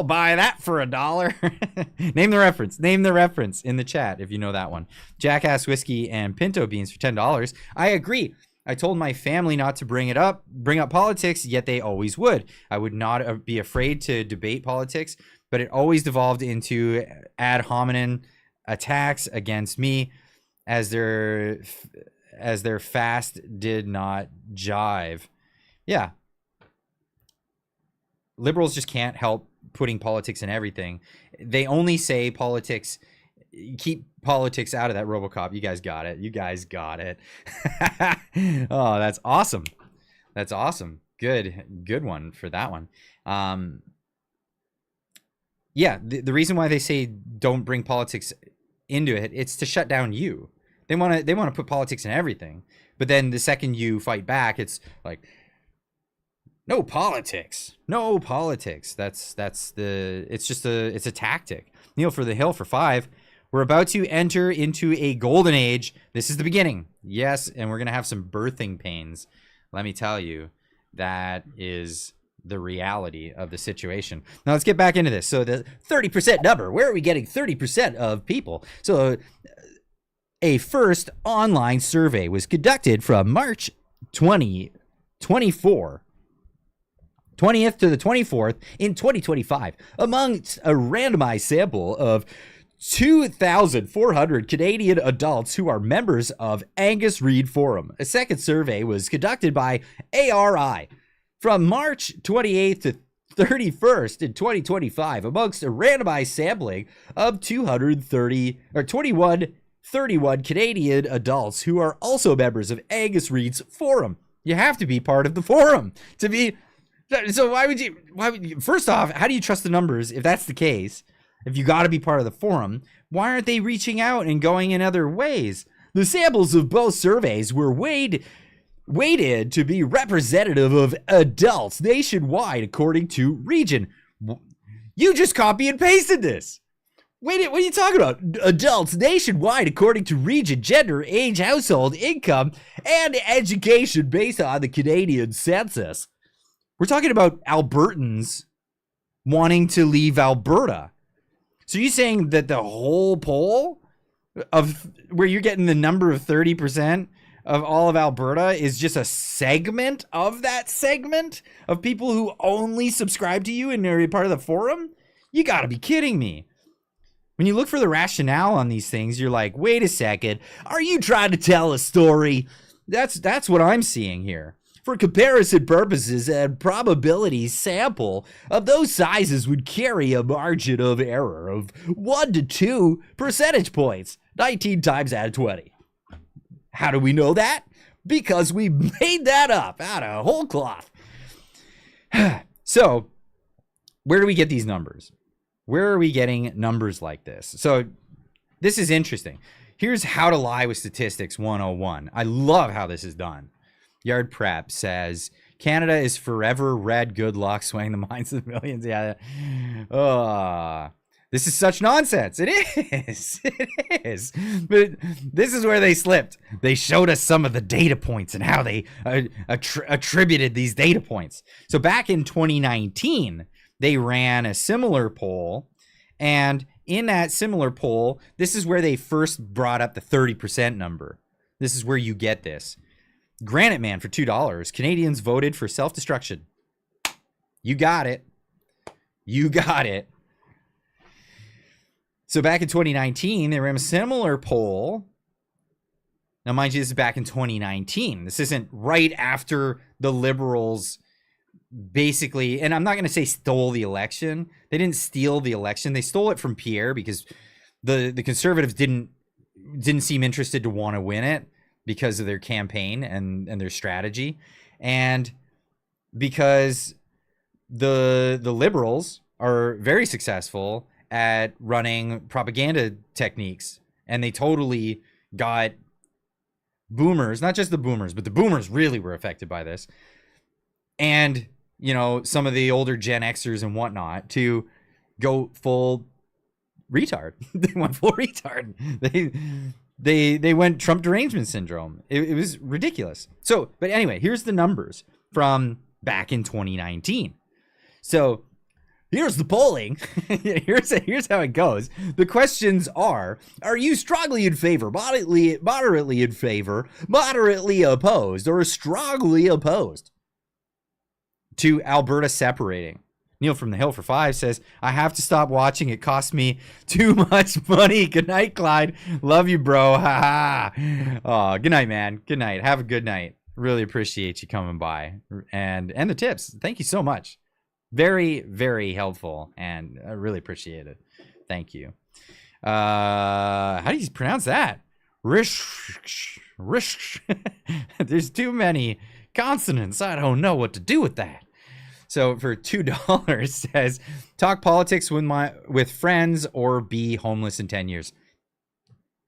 buy that for $1. Name the reference. Name the reference in the chat if you know that one. Jackass whiskey and pinto beans for $10. I agree. I told my family not to bring up politics, yet they always would. I would not be afraid to debate politics, but it always devolved into ad hominem attacks against me as their fast did not jive. Yeah. Liberals just can't help putting politics in everything. They only say politics, keep politics out of that RoboCop. You guys got it. You guys got it. Oh, that's awesome. That's awesome. Good one for that one. Yeah, the reason why they say don't bring politics into it, it's to shut down you. They want to put politics in everything. But then the second you fight back, it's like, no politics. No politics. It's a tactic. Neil for the Hill for 5. We're about to enter into a golden age. This is the beginning. Yes, and we're going to have some birthing pains. Let me tell you, that is the reality of the situation. Now let's get back into this. So the 30% number, where are we getting 30% of people? So a first online survey was conducted from March 2024. 20th to the 24th in 2025 amongst a randomized sample of 2,400 Canadian adults who are members of Angus Reid Forum. A second survey was conducted by ARI from March 28th to 31st in 2025 amongst a randomized sampling of 31 Canadian adults who are also members of Angus Reid's Forum. You have to be part of the forum to be. So why would you, first off, how do you trust the numbers if that's the case? If you got to be part of the forum, why aren't they reaching out and going in other ways? The samples of both surveys were weighted to be representative of adults nationwide according to region. You just copy and pasted this. Wait, what are you talking about? Adults nationwide according to region, gender, age, household, income, and education based on the Canadian census. We're talking about Albertans wanting to leave Alberta. So you're saying that the whole poll of where you're getting the number of 30% of all of Alberta is just a segment of that segment of people who only subscribe to you and are part of the forum? You got to be kidding me. When you look for the rationale on these things, you're like, wait a second, are you trying to tell a story? That's what I'm seeing here. For comparison purposes, a probability sample of those sizes would carry a margin of error of 1 to 2 percentage points, 19 times out of 20. How do we know that? Because we made that up out of whole cloth. So, where do we get these numbers? Where are we getting numbers like this? So, this is interesting. Here's how to lie with statistics 101. I love how this is done. Yard Prep says, Canada is forever red, good luck, swaying the minds of the millions. Yeah. This is such nonsense. It is. It is. But this is where they slipped. They showed us some of the data points and how they attributed these data points. So back in 2019, they ran a similar poll. And in that similar poll, this is where they first brought up the 30% number. This is where you get this. Granite Man for $2. Canadians voted for self-destruction. You got it. You got it. So back in 2019, they ran a similar poll. Now, mind you, this is back in 2019. This isn't right after the Liberals basically, and I'm not going to say stole the election. They didn't steal the election. They stole it from Pierre because the Conservatives didn't seem interested to want to win it, because of their campaign and their strategy, and because the Liberals are very successful at running propaganda techniques, and they totally got boomers, not just the boomers, but the boomers really were affected by this, and some of the older Gen Xers and whatnot to go full retard. They went full retard. they went Trump derangement syndrome. It was ridiculous. So, but anyway, here's the numbers from back in 2019. So here's the polling. here's how it goes. The questions are you strongly in favor, moderately in favor, moderately opposed, or strongly opposed to Alberta separating? Neil from the Hill for 5 says, I have to stop watching. It costs me too much money. Good night, Clyde. Love you, bro. Ha ha. Oh, good night, man. Good night. Have a good night. Really appreciate you coming by and the tips. Thank you so much. Very, very helpful, and I really appreciate it. Thank you. How do you pronounce that? Rish. There's too many consonants. I don't know what to do with that. So for $2 says, talk politics with friends or be homeless in 10 years.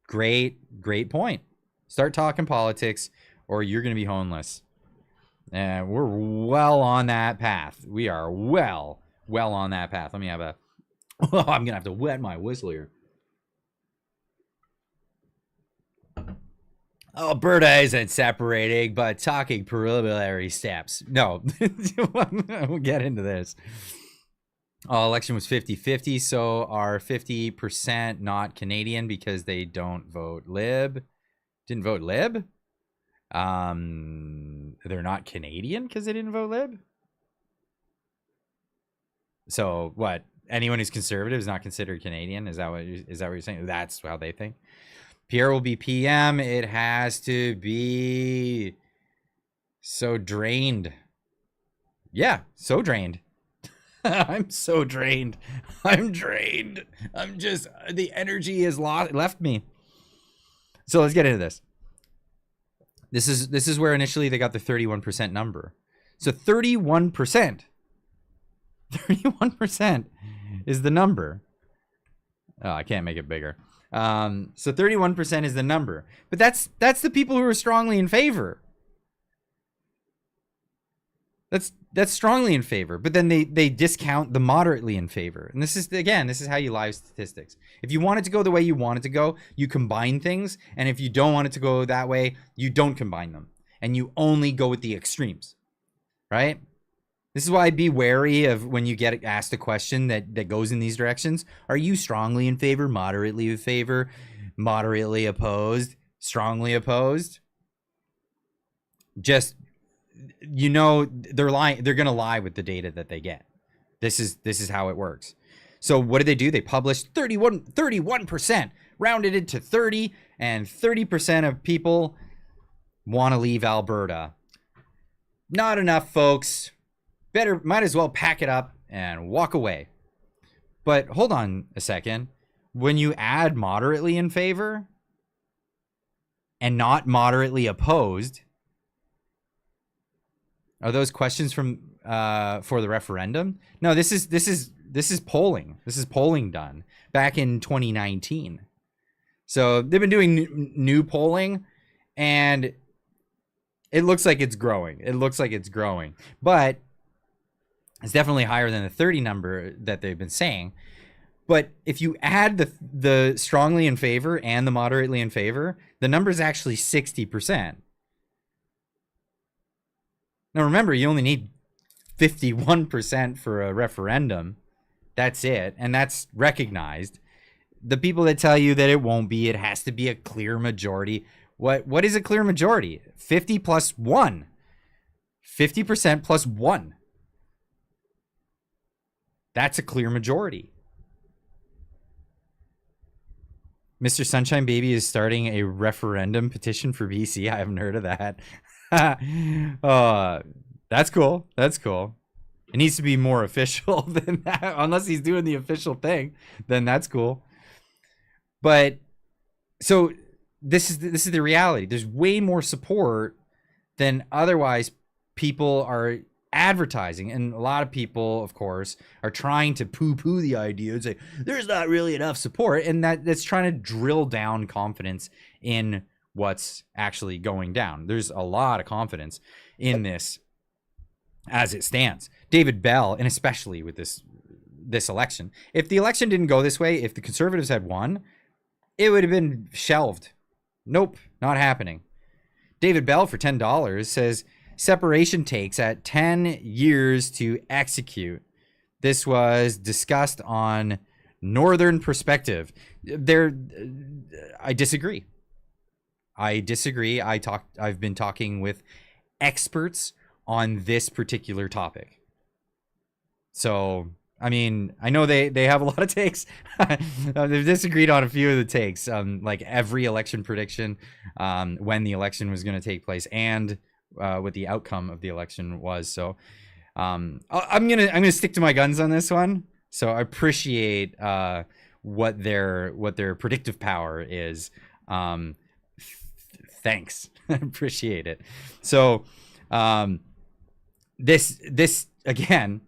Great point. Start talking politics or you're going to be homeless. And we're well on that path. We are well on that path. Let me have I'm going to have to wet my whistle here. Alberta isn't separating, but talking preliminary steps. No, we'll get into this. Election was 50-50, so are 50% not Canadian because they don't vote Lib? Didn't vote Lib? They're not Canadian because they didn't vote Lib? So what? Anyone who's conservative is not considered Canadian? Is that what you're saying? That's how they think? Pierre will be PM. It has to be so drained. Yeah, so drained. I'm so drained. I'm drained. I'm just, the energy has left me. So let's get into this. This is where initially they got the 31% number. So 31% is the number. Oh, I can't make it bigger. So 31% is the number, but that's the people who are strongly in favor. That's strongly in favor, but then they discount the moderately in favor. And this is how you lie with statistics. If you want it to go the way you want it to go, you combine things. And if you don't want it to go that way, you don't combine them and you only go with the extremes, right? This is why I'd be wary of when you get asked a question that goes in these directions. Are you strongly in favor, moderately in favor, moderately opposed, strongly opposed? Just, they're lying. They're going to lie with the data that they get. This is how it works. So what do? They published 31%, rounded it to 30, and 30% of people want to leave Alberta. Not enough, folks. Might as well pack it up and walk away. But hold on a second. When you add moderately in favor and not moderately opposed, are those questions from for the referendum? No, this is polling. This is polling done back in 2019. So they've been doing new polling, and it looks like it's growing. But it's definitely higher than the 30 number that they've been saying. But if you add the strongly in favor and the moderately in favor, the number is actually 60%. Now remember, you only need 51% for a referendum. That's it. And that's recognized. The people that tell you that it won't be, it has to be a clear majority. What is a clear majority? 50 plus 1. 50% plus 1. That's a clear majority. Mr. Sunshine Baby is starting a referendum petition for BC. I haven't heard of that. That's cool. It needs to be more official than that. Unless he's doing the official thing, then that's cool. But so this is the reality. There's way more support than otherwise people are advertising, and a lot of people, of course, are trying to poo-poo the idea and say there's not really enough support, and that's trying to drill down confidence in what's actually going down. There's a lot of confidence in this as it stands. David Bell, and especially with this election, if the election didn't go this way, if the Conservatives had won, it would have been shelved Nope, not happening. David Bell for $10 says separation takes at 10 years to execute. This was discussed on Northern Perspective. I disagree. I've been talking with experts on this particular topic. So, I mean, I know they have a lot of takes. They've disagreed on a few of the takes, like every election prediction, when the election was going to take place, and what the outcome of the election was. So, I'm gonna stick to my guns on this one. So I appreciate what their predictive power is. Thanks, appreciate it. So, this again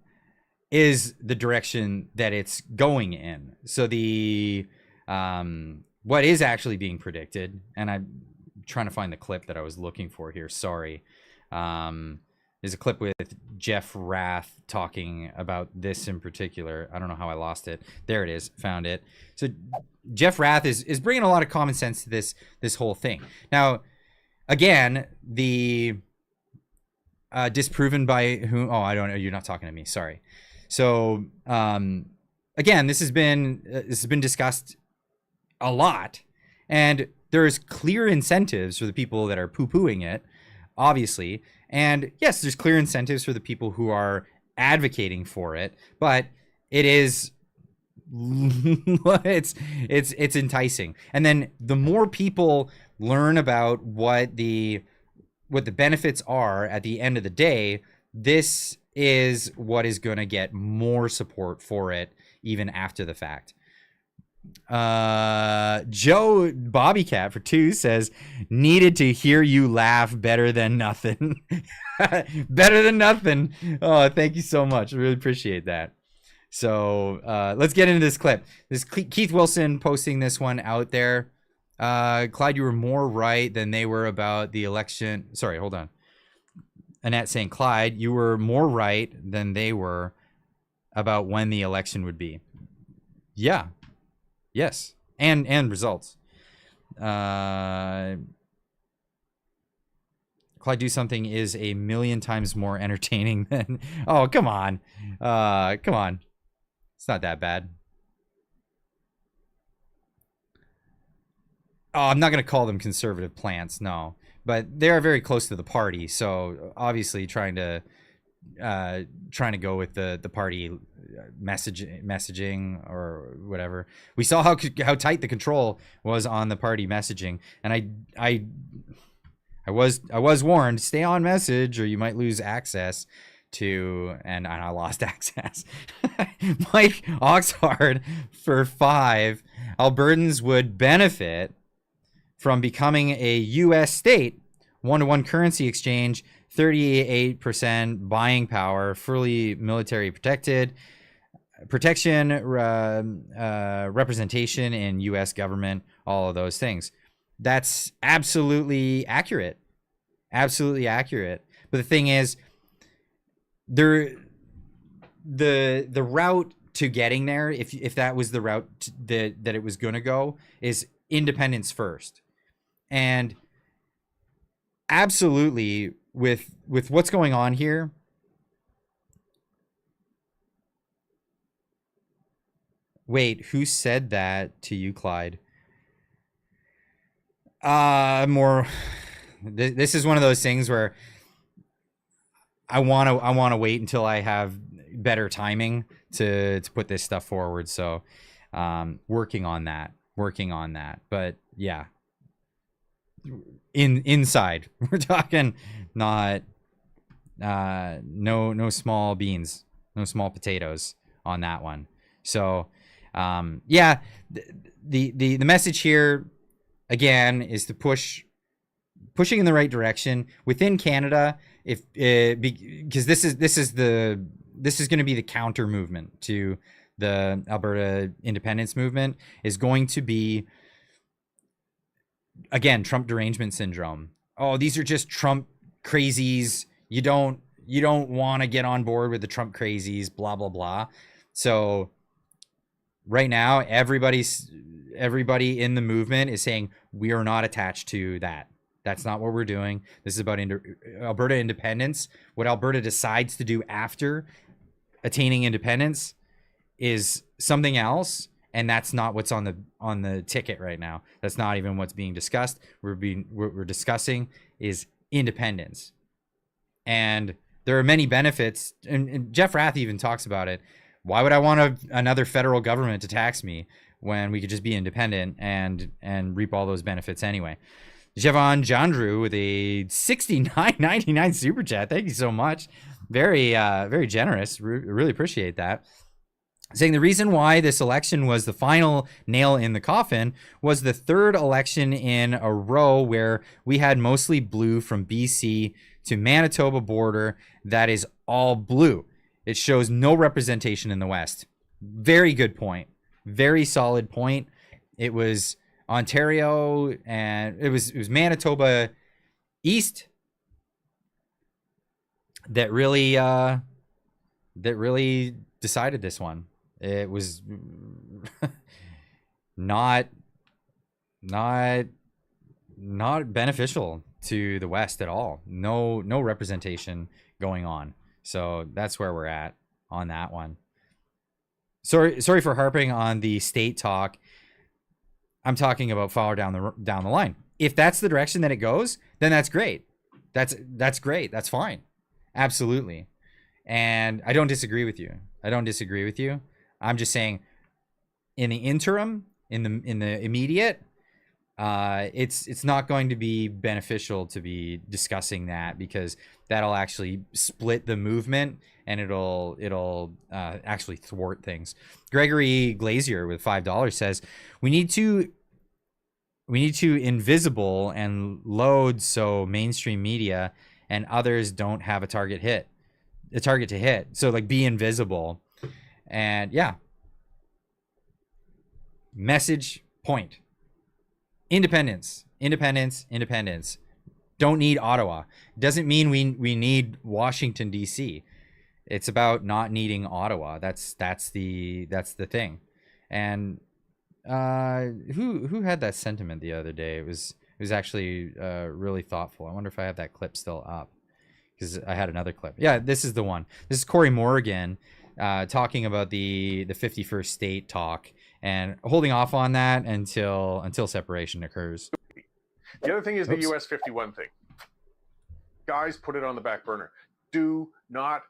is the direction that it's going in. So the what is actually being predicted, and I'm trying to find the clip that I was looking for here. Sorry. There's a clip with Jeff Rath talking about this in particular. I don't know how I lost it. There it is. Found it. So Jeff Rath is bringing a lot of common sense to this whole thing. Now, again, the disproven by whom? Oh, I don't know. You're not talking to me. Sorry. So again, this has been discussed a lot, and there's clear incentives for the people that are poo-pooing it, obviously. And yes, there's clear incentives for the people who are advocating for it, but it is it's enticing. And then the more people learn about what the benefits are at the end of the day, this is what is going to get more support for it even after the fact. Joe Bobbycat for 2 says, needed to hear you laugh, better than nothing. Better than nothing. Oh, thank you so much. I really appreciate that. So let's get into this clip. This Keith Wilson posting this one out there. Clyde, you were more right than they were about the election. Sorry, hold on. Annette saying, Clyde, you were more right than they were about when the election would be. Yeah. Yes. And results. Clyde Do Something is a million times more entertaining than... Oh, come on. Come on. It's not that bad. Oh, I'm not going to call them conservative plants, no. But they are very close to the party, so obviously trying to go with the party messaging or whatever. We saw how tight the control was on the party messaging, and I was warned, stay on message or you might lose access to, and I lost access. Mike Oxhard for 5. Albertans would benefit from becoming a U.S. state, 1-to-1 currency exchange, 38% buying power, fully military protection, representation in U.S. government, all of those things. That's absolutely accurate. Absolutely accurate. But the thing is, the route to getting there, if that was the route that it was going to go, is independence first. And absolutely, with what's going on here, wait, who said that to you, Clyde? This is one of those things where I want to wait until I have better timing to put this stuff forward. So working on that. But yeah, inside we're talking not no small beans, no small potatoes on that one. So yeah, the message here again is to pushing in the right direction within Canada, because this is going to be the counter movement to the Alberta independence movement, is going to be, again, Trump derangement syndrome. Oh, these are just Trump crazies. You don't want to get on board with the Trump crazies, blah blah blah. So right now everybody's everybody in the movement is saying we are not attached to that. That's not what we're doing. This is about Alberta independence. What Alberta decides to do after attaining independence is something else, and that's not what's on the ticket right now. That's not even what's being discussed. What we're discussing is independence, and there are many benefits. And Jeff Rath even talks about it. Why would I want another federal government to tax me when we could just be independent and reap all those benefits anyway? Javon Jandrew with a $69.99 super chat. Thank you so much. Very generous. Really appreciate that. Saying the reason why this election was the final nail in the coffin was the third election in a row where we had mostly blue from BC to Manitoba border that is all blue. It shows no representation in the West. Very good point. Very solid point. It was Ontario and it was Manitoba East that really decided this one. It was not beneficial to the West at all. No representation going on. So that's where we're at on that one. Sorry for harping on the state talk. I'm talking about farther down the line. If that's the direction that it goes, then that's great. That's great. That's fine. Absolutely. And I don't disagree with you. I'm just saying, in the interim, in the immediate, it's not going to be beneficial to be discussing that, because that'll actually split the movement and it'll actually thwart things. Gregory Glazier with $5 says we need to invisible and load so mainstream media and others don't have a target to hit. So like be invisible. And yeah, message point. Independence. Don't need Ottawa. Doesn't mean we need Washington D.C. It's about not needing Ottawa. That's the thing. And who had that sentiment the other day? It was actually really thoughtful. I wonder if I have that clip still up, because I had another clip. Yeah, this is the one. This is Corey Morgan talking about the 51st state talk and holding off on that until separation occurs. The other thing is the US 51 thing. Guys, put it on the back burner. Do not.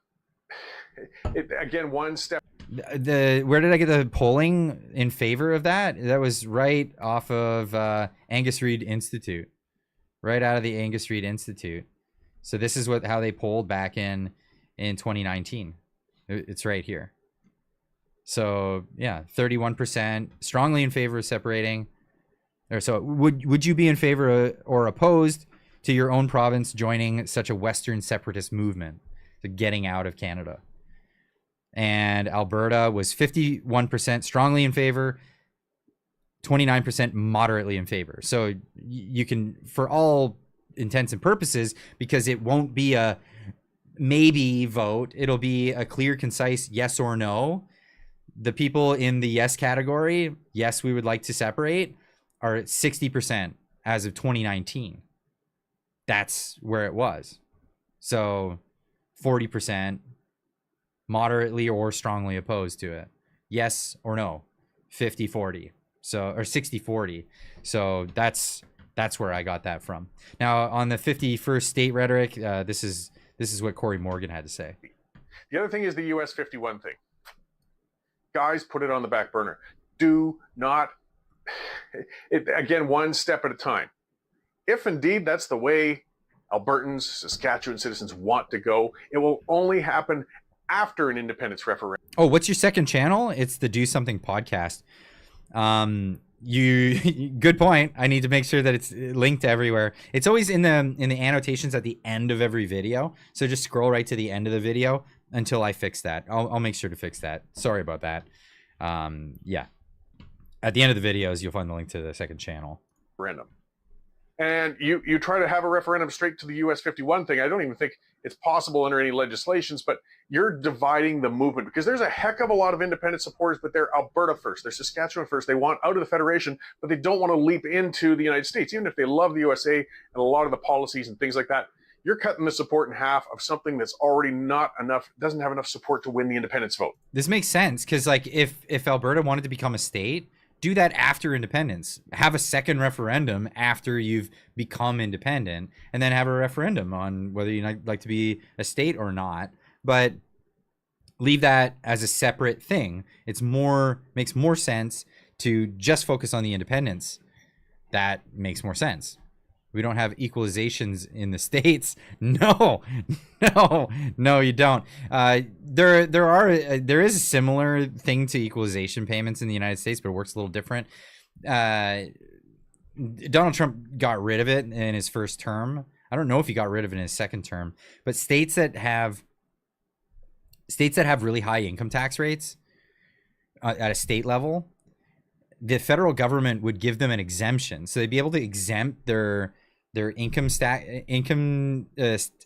Again, one step. Where did I get the polling in favor of that? That was right off of Angus Reid Institute, right out of the Angus Reid Institute. So this is how they polled back in 2019. It's right here. So yeah, 31% strongly in favor of separating. Or so would you be in favor or opposed to your own province joining such a Western separatist movement, to getting out of Canada? And Alberta was 51% strongly in favor, 29% moderately in favor. So you can, for all intents and purposes, because it won't be a maybe vote, it'll be a clear, concise yes or no. The people in the yes category, yes, we would like to separate, are at 60% as of 2019. That's where it was. So 40% moderately or strongly opposed to it. Yes or no, 50-40. So, or 60-40. So that's where I got that from. Now on the 51st state rhetoric, this is what Corey Morgan had to say. The other thing is the US 51 thing. Guys, put it on the back burner. Do not. Again, one step at a time. If indeed that's the way Albertans, Saskatchewan citizens want to go, it will only happen after an independence referendum. Oh, what's your second channel? It's the Do Something podcast. Good point. I need to make sure that it's linked everywhere. It's always in the annotations at the end of every video. So just scroll right to the end of the video until I fix that. I'll make sure to fix that. Sorry about that. Yeah. At the end of the videos, you'll find the link to the second channel. Referendum. and you try to have a referendum straight to the US 51 thing. I don't even think it's possible under any legislations, but you're dividing the movement, because there's a heck of a lot of independent supporters, but they're Alberta first, they're Saskatchewan first. They want out of the Federation, but they don't want to leap into the United States, even if they love the USA and a lot of the policies and things like that. You're cutting the support in half of something that's already not enough, doesn't have enough support to win the independence vote. This makes sense, because like if Alberta wanted to become a state, do that after independence. Have a second referendum after you've become independent, and then have a referendum on whether you'd like to be a state or not. But leave that as a separate thing. Makes more sense to just focus on the independence. That makes more sense. We don't have equalizations in the states. No, you don't. There is a similar thing to equalization payments in the United States, but it works a little different. Donald Trump got rid of it in his first term. I don't know if he got rid of it in his second term, but states that have really high income tax rates at a state level, the federal government would give them an exemption, so they'd be able to exempt their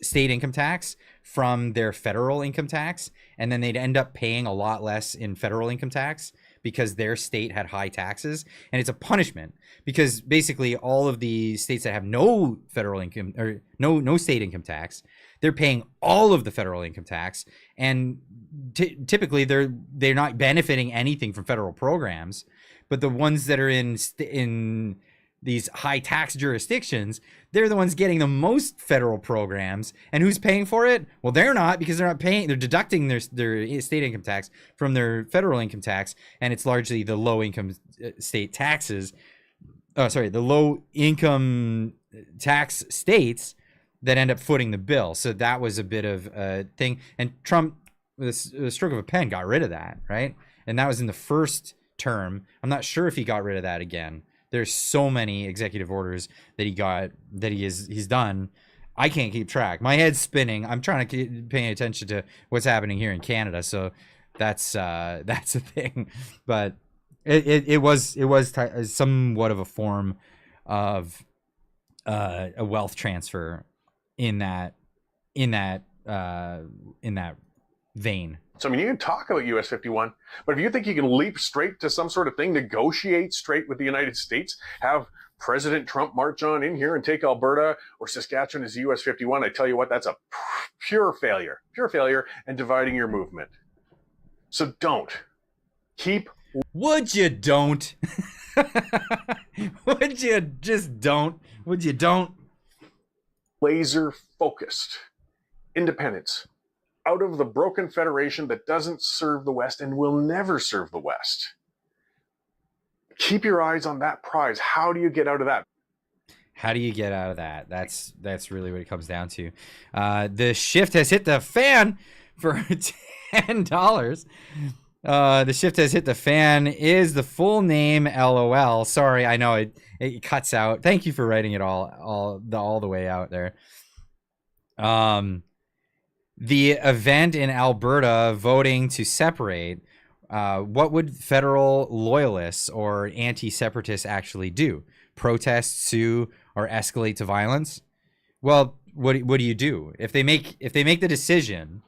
state income tax from their federal income tax, and then they'd end up paying a lot less in federal income tax because their state had high taxes. And it's a punishment, because basically all of the states that have no federal income or no state income tax, they're paying all of the federal income tax, and typically they're not benefiting anything from federal programs. But the ones that are in these high tax jurisdictions, they're the ones getting the most federal programs. And who's paying for it? Well, they're not, because they're not paying. They're deducting their state income tax from their federal income tax, and it's largely the low income state taxes. The low income tax states that end up footing the bill. So that was a bit of a thing. And Trump, with a stroke of a pen, got rid of that, right? And that was in the first term. I'm not sure if he got rid of that again. There's so many executive orders that he's done. I can't keep track. My head's spinning. I'm trying to keep paying attention to what's happening here in Canada. So that's a thing. But it was somewhat of a form of a wealth transfer in that vein. So, I mean, you can talk about US 51, but if you think you can leap straight to some sort of thing, negotiate straight with the United States, have President Trump march on in here and take Alberta or Saskatchewan as US 51, I tell you what, that's a pure failure, and dividing your movement. So don't. Would you don't? Would you just don't? Would you don't? Laser focused independence out of the broken federation that doesn't serve the West and will never serve the West. Keep your eyes on that prize. How do you get out of that? How do you get out of that? That's really what it comes down to. The shift has hit the fan for $10. The shift has hit the fan is the full name. LOL. Sorry, I know it cuts out. Thank you for writing it all the way out there. The event in Alberta voting to separate, what would federal loyalists or anti-separatists actually do? Protest, sue, or escalate to violence? Well, what do you do if they make the decision?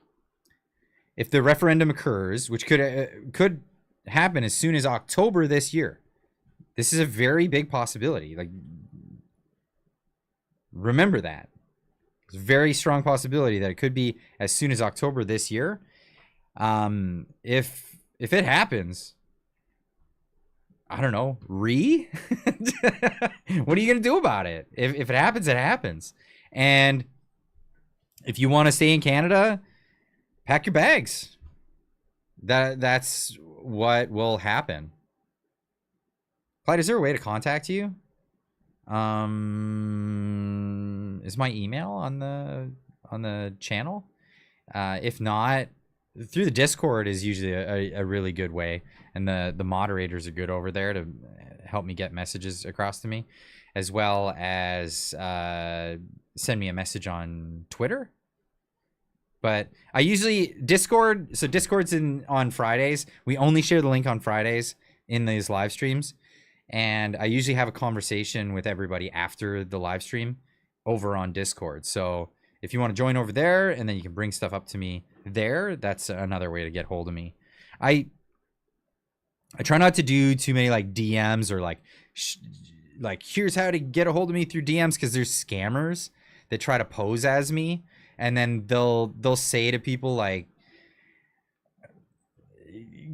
If the referendum occurs, which could happen as soon as October this year, this is a very big possibility. Like, remember that. It's a very strong possibility that it could be as soon as October this year. If it happens, I don't know, what are you gonna do about it? If it happens, it happens. And if you want to stay in Canada, pack your bags. That's what will happen. Clyde, is there a way to contact you? Is my email on the channel? If not, through the Discord is usually a really good way, and the moderators are good over there to help me get messages across to me, as well as send me a message on Twitter. But I usually Discord's on Fridays. We only share the link on Fridays in these live streams. and I usually have a conversation with everybody after the live stream over on Discord. So if you want to join over there, and then you can bring stuff up to me there, that's another way to get hold of me. I try not to do too many like DMs or like here's how to get a hold of me through DMs, because there's scammers that try to pose as me, and then they'll say to people like,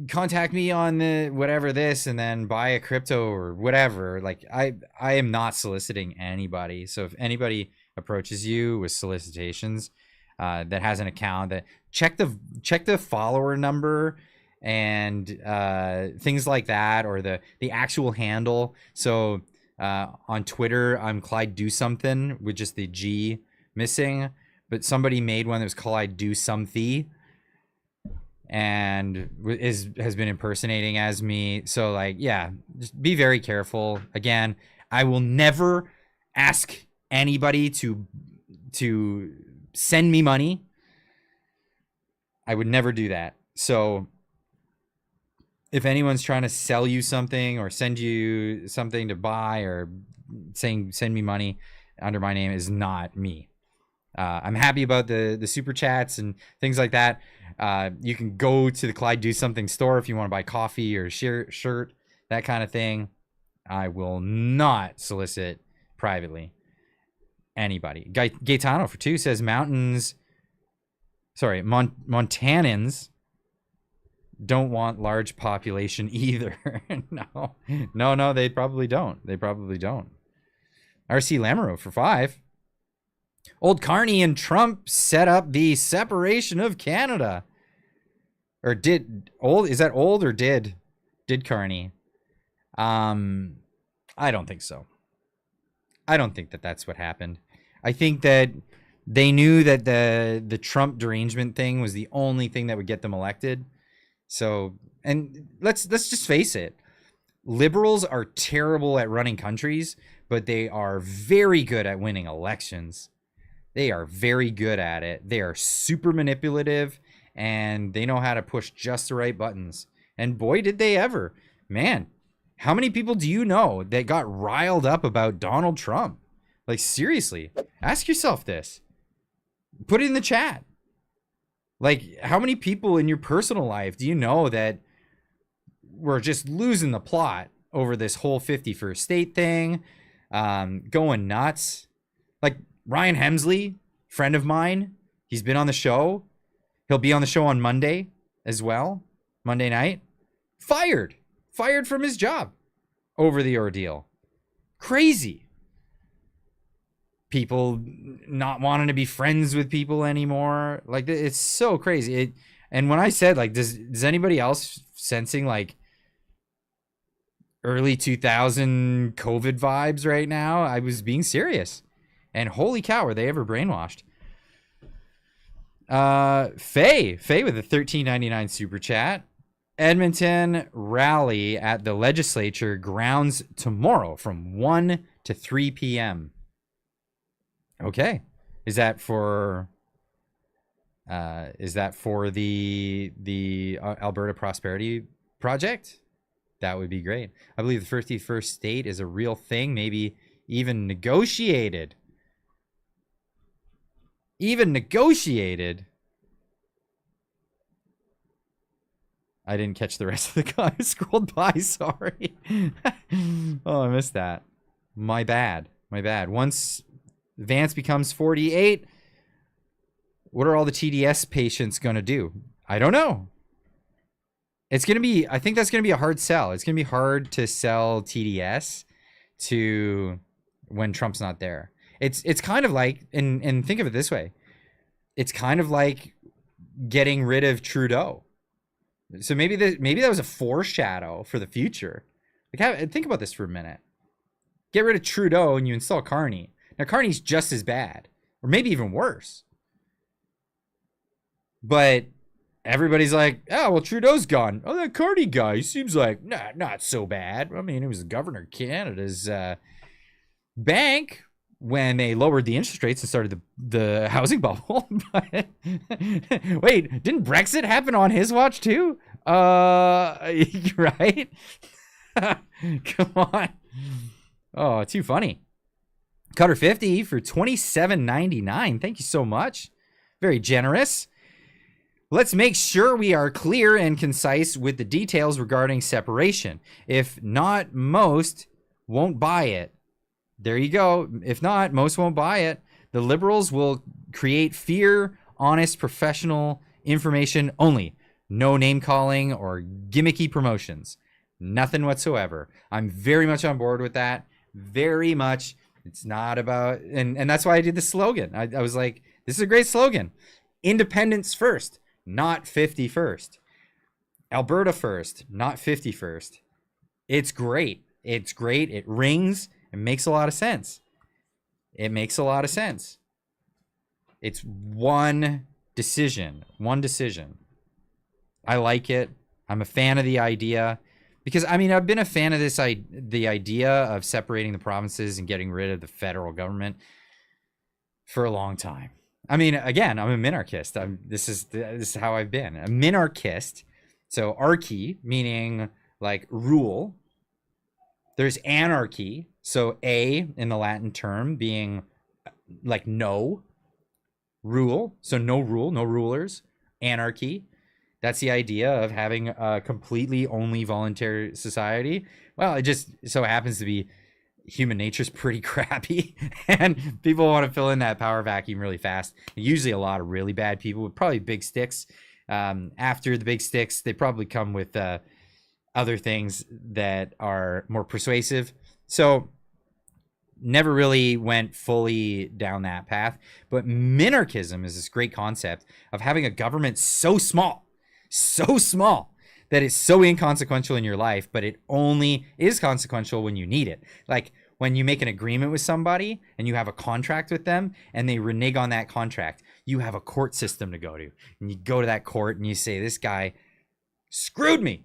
contact me on the whatever this, and then buy a crypto or whatever. Like I am not soliciting anybody. So if anybody approaches you with solicitations that has an account, that check the follower number and things like that, or the actual handle. So on Twitter, I'm Clyde Do Something with just the G missing, but somebody made one that was Clyde Do Something and has been impersonating as me. So like, yeah, just be very careful. Again, I will never ask anybody to send me money. I would never do that. So if anyone's trying to sell you something or send you something to buy or saying send me money under my name, is not me. I'm happy about the super chats and things like that. You can go to the Clyde Do Something store if you want to buy coffee or shirt, that kind of thing. I will not solicit privately anybody. Gaetano for 2 says Montanans don't want large population either. No, they probably don't. RC Lamoureux for 5. Old Carney and Trump set up the separation of Canada. Or did Carney? I don't think so. I don't think that that's what happened. I think that they knew that the Trump derangement thing was the only thing that would get them elected. So, and let's just face it. Liberals are terrible at running countries, but they are very good at winning elections. They are very good at it. They are super manipulative, and they know how to push just the right buttons. And boy, did they ever. Man, how many people do you know that got riled up about Donald Trump? Like, seriously, ask yourself this. Put it in the chat. Like, how many people in your personal life do you know that were just losing the plot over this whole 51st state thing, going nuts? Like, Ryan Hemsley, friend of mine, he's been on the show. He'll be on the show on Monday as well, Monday night. Fired from his job over the ordeal. Crazy. People not wanting to be friends with people anymore. Like, it's so crazy. And when I said, like, does anybody else sensing like early 2000 COVID vibes right now? I was being serious. And holy cow, were they ever brainwashed? Faye with a $13.99 super chat. Edmonton rally at the legislature grounds tomorrow from 1 to 3 p.m. Okay. Is that for the Alberta Prosperity Project? That would be great. I believe the 51st state is a real thing, maybe even negotiated. I didn't catch the rest of the guy. I scrolled by, sorry. Oh, I missed that. My bad. Once Vance becomes 48, what are all the TDS patients going to do? I don't know. I think that's going to be a hard sell. It's going to be hard to sell TDS to when Trump's not there. It's kind of like, and think of it this way. It's kind of like getting rid of Trudeau. So maybe that was a foreshadow for the future. Like, think about this for a minute. Get rid of Trudeau and you install Carney. Now, Carney's just as bad, or maybe even worse. But everybody's like, oh, well, Trudeau's gone. Oh, that Carney guy, he seems like not so bad. I mean, he was the governor of Canada's bank when they lowered the interest rates and started the housing bubble. But wait, didn't Brexit happen on his watch too? Right? Come on. Oh, too funny. Cutter 50 for $27.99. Thank you so much. Very generous. Let's make sure we are clear and concise with the details regarding separation. If not, most won't buy it. There you go. If not, most won't buy it. The Liberals will create fear, honest, professional information only. No name calling or gimmicky promotions. Nothing whatsoever. I'm very much on board with that. Very much. It's not about, and that's why I did the slogan. I was like, this is a great slogan. Independence first, not 50 first. Alberta first, not 50 first. It's great. It's great. It rings. It makes a lot of sense. It makes a lot of sense. It's one decision. One decision. I like it. I'm a fan of the idea. Because, I mean, I've been a fan of the idea of separating the provinces and getting rid of the federal government for a long time. I mean, again, I'm a minarchist. This is how I've been. A minarchist. So archy, meaning like rule. There's anarchy. So a in the Latin term being like no rule. So no rule, no rulers. Anarchy. That's the idea of having a completely only voluntary society. Well, it just so happens to be human nature's pretty crappy and people want to fill in that power vacuum really fast. Usually a lot of really bad people with probably big sticks. After the big sticks, they probably come with other things that are more persuasive. So never really went fully down that path. But minarchism is this great concept of having a government so small that it's so inconsequential in your life, but it only is consequential when you need it. Like when you make an agreement with somebody and you have a contract with them and they renege on that contract, you have a court system to go to. And you go to that court and you say, this guy screwed me.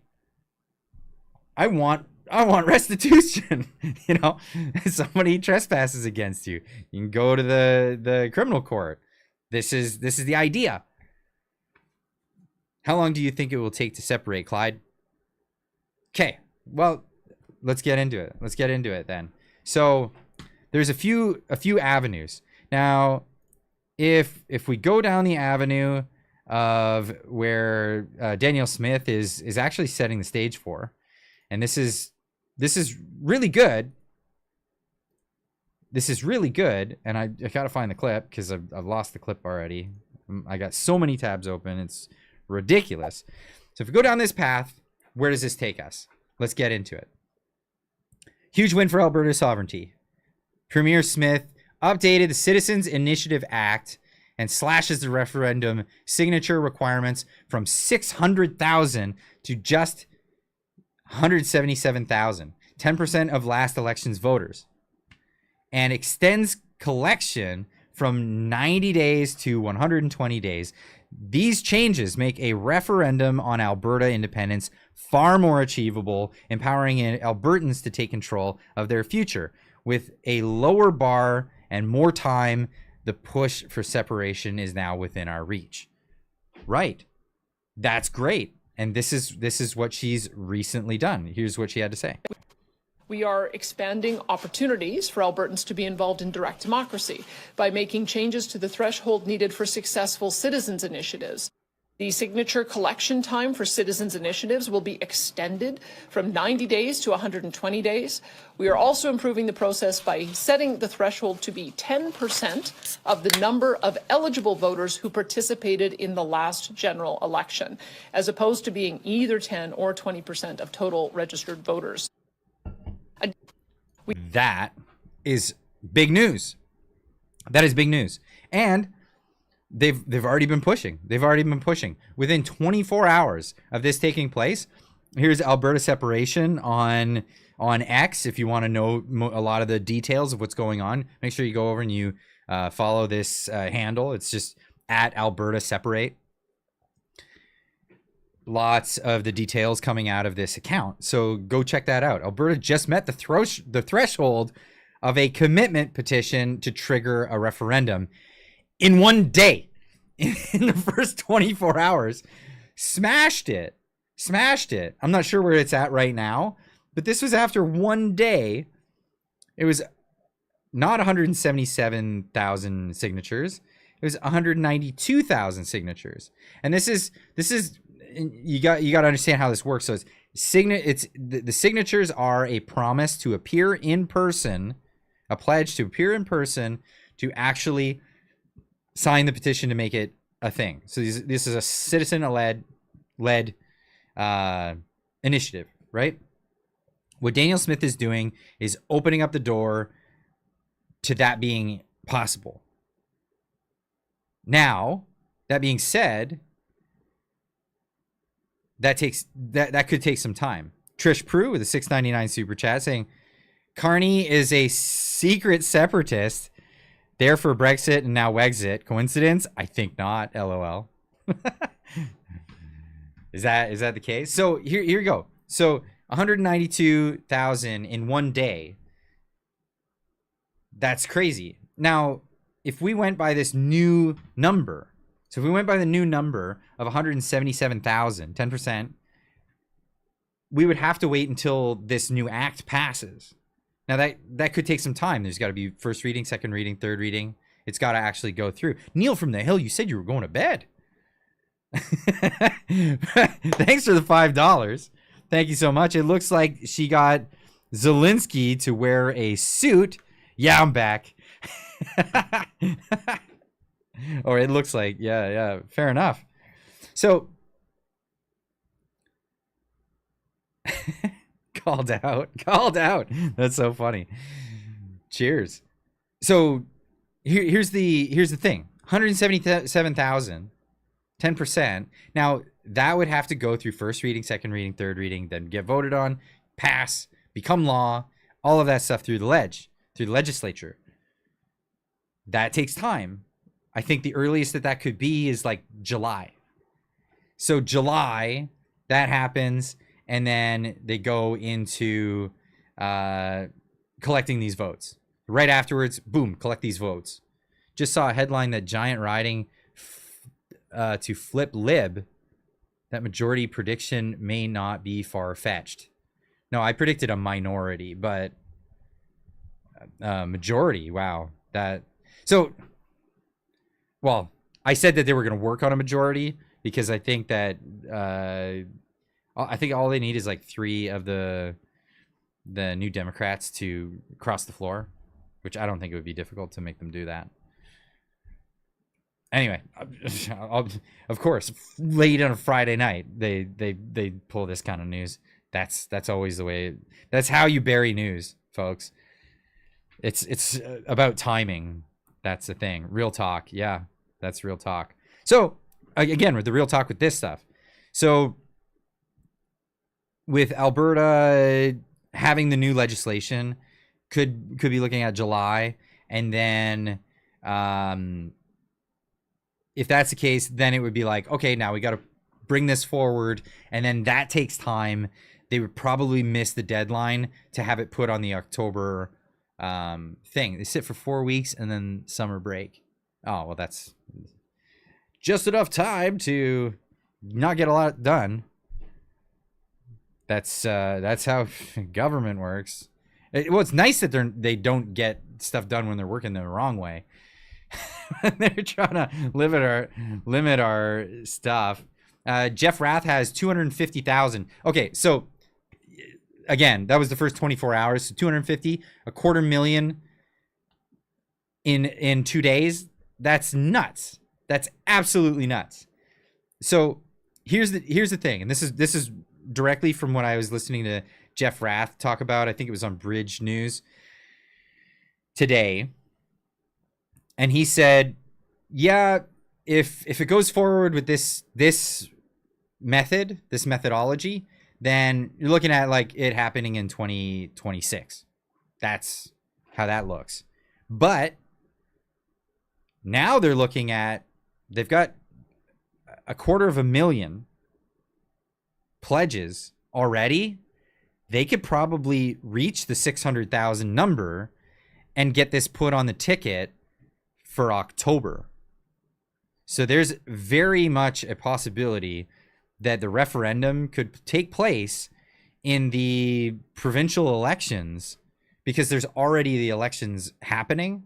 I want restitution. You know, somebody trespasses against you. You can go to the criminal court. This is the idea. How long do you think it will take to separate, Clyde? Okay, well, let's get into it. Let's get into it then. So there's a few avenues. Now, if we go down the avenue of where Danielle Smith is actually setting the stage for, and this is really good. This is really good, and I gotta find the clip because I've lost the clip already. I got so many tabs open. It's ridiculous. So if we go down this path, where does this take us? Let's get into it. Huge win for Alberta sovereignty. Premier Smith updated the Citizens Initiative Act and slashes the referendum signature requirements from 600,000 to just 177,000, 10% of last election's voters, and extends collection from 90 days to 120 days. These changes make a referendum on Alberta independence far more achievable, empowering Albertans to take control of their future. With a lower bar and more time, the push for separation is now within our reach. Right. That's great. And this is what she's recently done. Here's what she had to say. We are expanding opportunities for Albertans to be involved in direct democracy by making changes to the threshold needed for successful citizens' initiatives. The signature collection time for citizens' initiatives will be extended from 90 days to 120 days. We are also improving the process by setting the threshold to be 10% of the number of eligible voters who participated in the last general election, as opposed to being either 10 or 20% of total registered voters. That is big news. That is big news. And they've already been pushing. They've already been pushing. Within 24 hours of this taking place, here's Alberta separation on X. If you want to know a lot of the details of what's going on, make sure you go over and you follow this handle. It's just at Alberta Separate. Lots of the details coming out of this account. So go check that out. Alberta just met the threshold of a commitment petition to trigger a referendum in one day. In the first 24 hours. Smashed it. I'm not sure where it's at right now, But this was after one day. It was not 177,000 signatures. It was 192,000 signatures. And this is you got to understand how this works. So the signatures are a promise to appear in person, a pledge to appear in person to actually sign the petition to make it a thing. So this is a citizen-led initiative, right? What Daniel Smith is doing is opening up the door to that being possible. Now, that being said, that could take some time. Trish Prue with a $6.99 super chat saying, Carney is a secret separatist, there for Brexit and now Wexit. Coincidence? I think not. LOL. Is that the case? So here you go. So 192,000 in one day. That's crazy. Now, if we went by this new number, so if we went by the new number of 177,000, 10%, we would have to wait until this new act passes. Now, that could take some time. There's got to be first reading, second reading, third reading. It's got to actually go through. Neil from the Hill, you said you were going to bed. Thanks for the $5. Thank you so much. It looks like she got Zelensky to wear a suit. Yeah, I'm back. Or it looks like, yeah, fair enough. So, called out. That's so funny. Cheers. So, here's the thing. 177,000, 10%. Now, that would have to go through first reading, second reading, third reading, then get voted on, pass, become law, all of that stuff through the legislature. That takes time. I think the earliest that could be is like July. So July, that happens, and then they go into collecting these votes. Right afterwards, boom, collect these votes. Just saw a headline that Giant riding to flip lib. That majority prediction may not be far-fetched. No, I predicted a minority, but majority, wow. Well, I said that they were going to work on a majority because I think that I think all they need is like 3 of the New Democrats to cross the floor, which I don't think it would be difficult to make them do that. Anyway, of course, late on a Friday night, they pull this kind of news. That's always the way. That's how you bury news, folks. It's about timing. That's the thing. Real talk. Yeah, that's real talk. So again, with the real talk with this stuff. So with Alberta having the new legislation, could be looking at July, and then if that's the case, then it would be like, okay, now we got to bring this forward, and then that takes time. They would probably miss the deadline to have it put on the October thing. They sit for 4 weeks and then summer break. Oh, well, that's just enough time to not get a lot done. That's how government works. Well, it's nice that they don't get stuff done when they're working the wrong way. They're trying to limit our stuff. Jeff Rath has 250,000. Okay, so again, that was the first 24 hours. So 250, 250,000 in 2 days. That's nuts. That's absolutely nuts. So here's the thing, and this is directly from what I was listening to Jeff Rath talk about. I think it was on Bridge News today. And he said, yeah, if it goes forward with this methodology, then you're looking at like it happening in 2026. That's how that looks. But now they're looking at, they've got 250,000 pledges already. They could probably reach the 600,000 number and get this put on the ticket for October. So there's very much a possibility that the referendum could take place in the provincial elections because there's already the elections happening.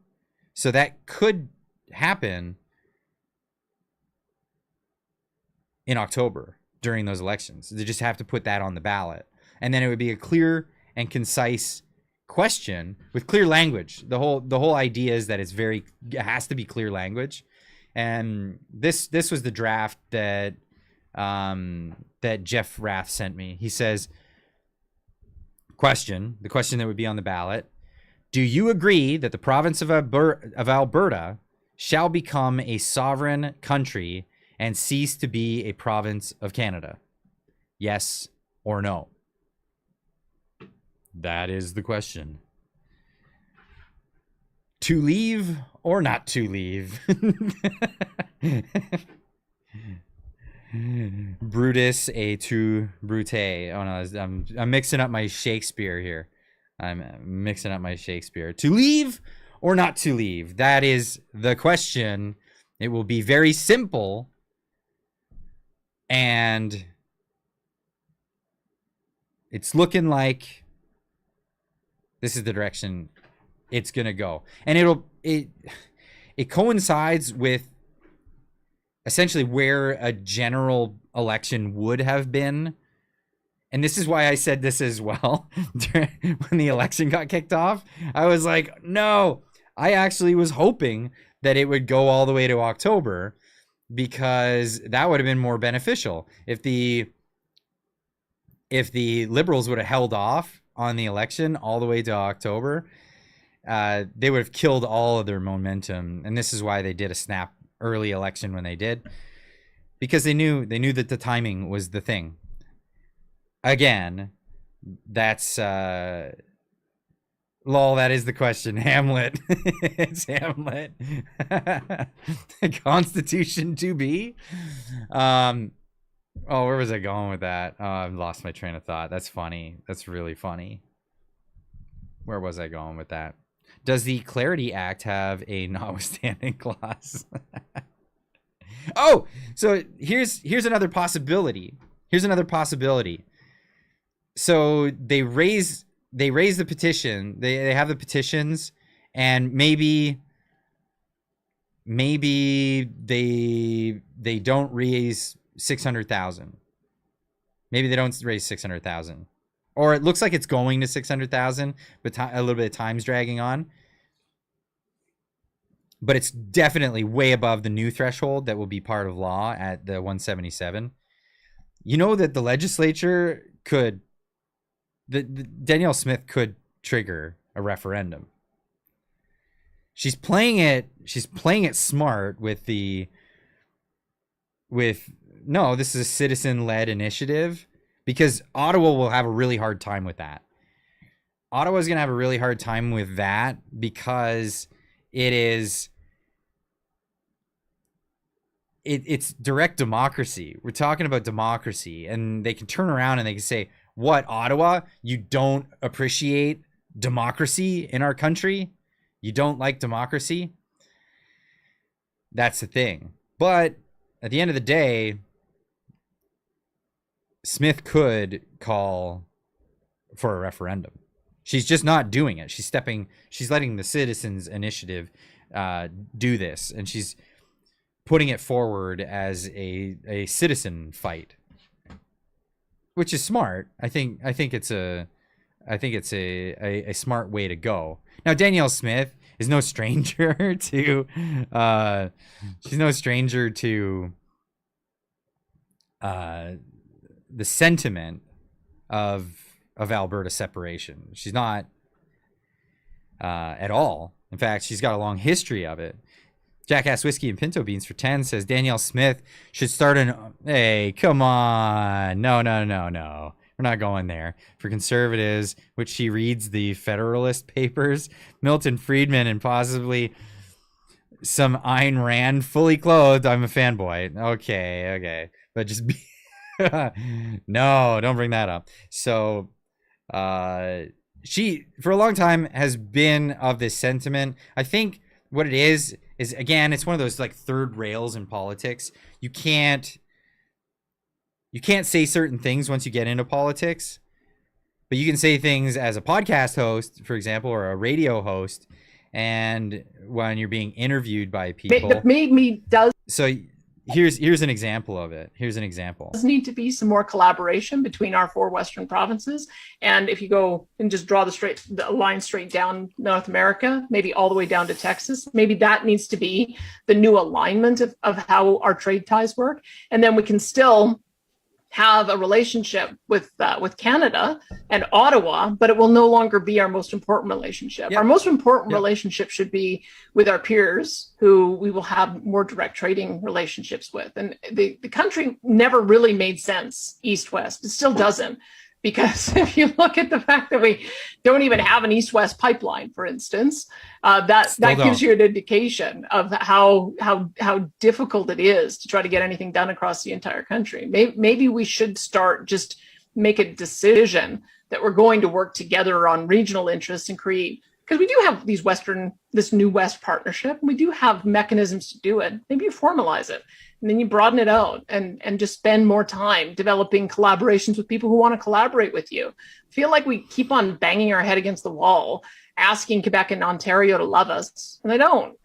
So that could happen in October during those elections. They just have to put that on the ballot. And then it would be a clear and concise question with clear language. The whole idea is that it has to be clear language. And this was the draft that that Jeff Rath sent me. He says, the question that would be on the ballot: do you agree that the province of Alberta shall become a sovereign country and cease to be a province of Canada? Yes or no? That is the question. To leave or not to leave? Brutus et tu, Brute. Oh no, I'm mixing up my Shakespeare here. I'm mixing up my Shakespeare. To leave or not to leave? That is the question. It will be very simple. And it's looking like this is the direction it's going to go. And it coincides with essentially where a general election would have been. And this is why I said this as well. When the election got kicked off, I was like, no, I actually was hoping that it would go all the way to October, because that would have been more beneficial. If the Liberals would have held off on the election all the way to October, they would have killed all of their momentum. And this is why they did a snap early election when they did, because they knew that the timing was the thing. Again, that's lol, that is the question. Hamlet. It's Hamlet. Constitution to be. Oh, where was I going with that? Oh, I've lost my train of thought. That's funny. That's really funny. Where was I going with that? Does the Clarity Act have a notwithstanding clause? Oh, so here's another possibility. Here's another possibility. So they raise the petition. They have the petitions, and maybe they don't raise 600,000. Maybe they don't raise 600,000. Or it looks like it's going to 600,000, but a little bit of time's dragging on. But it's definitely way above the new threshold that will be part of law at the 177. You know that the legislature could, Danielle Smith could trigger a referendum. She's playing it smart with no, this is a citizen-led initiative, because Ottawa will have a really hard time with that. Ottawa's going to have a really hard time with that because it's direct democracy. We're talking about democracy, and they can turn around and they can say, what, Ottawa, you don't appreciate democracy in our country? You don't like democracy? That's the thing. But at the end of the day, Smith could call for a referendum. She's just not doing it. She's letting the Citizens Initiative do this, and she's putting it forward as a citizen fight, which is smart. I think it's a smart way to go. Now, Danielle Smith is no stranger to the sentiment of Alberta separation. She's not at all. In fact, she's got a long history of it. Jackass Whiskey and Pinto Beans for 10 says Danielle Smith should start hey, come on. No. We're not going there. For conservatives, which she reads the Federalist Papers, Milton Friedman, and possibly some Ayn Rand fully clothed. I'm a fanboy. Okay. But just be no, don't bring that up. So she, for a long time, has been of this sentiment. I think what it is again, it's one of those like third rails in politics. You can't say certain things once you get into politics, But you can say things as a podcast host, for example, or a radio host, and when you're being interviewed by people. Maybe does. So here's an example of it. Here's an example. Does need to be some more collaboration between our 4 Western provinces. And if you go and just draw the line straight down North America, maybe all the way down to Texas, maybe that needs to be the new alignment of how our trade ties work. And then we can still have a relationship with Canada and Ottawa, but it will no longer be our most important relationship. Yep. Our most important relationship should be with our peers, who we will have more direct trading relationships with. And the country never really made sense east-west. It still doesn't, because if you look at the fact that we don't even have an east-west pipeline, for instance, that gives you an indication of how difficult it is to try to get anything done across the entire country. Maybe we should start just make a decision that we're going to work together on regional interests and create, because we do have this new West partnership, and we do have mechanisms to do it. Maybe you formalize it, and then you broaden it out and just spend more time developing collaborations with people who want to collaborate with you. I feel like we keep on banging our head against the wall, asking Quebec and Ontario to love us, and they don't.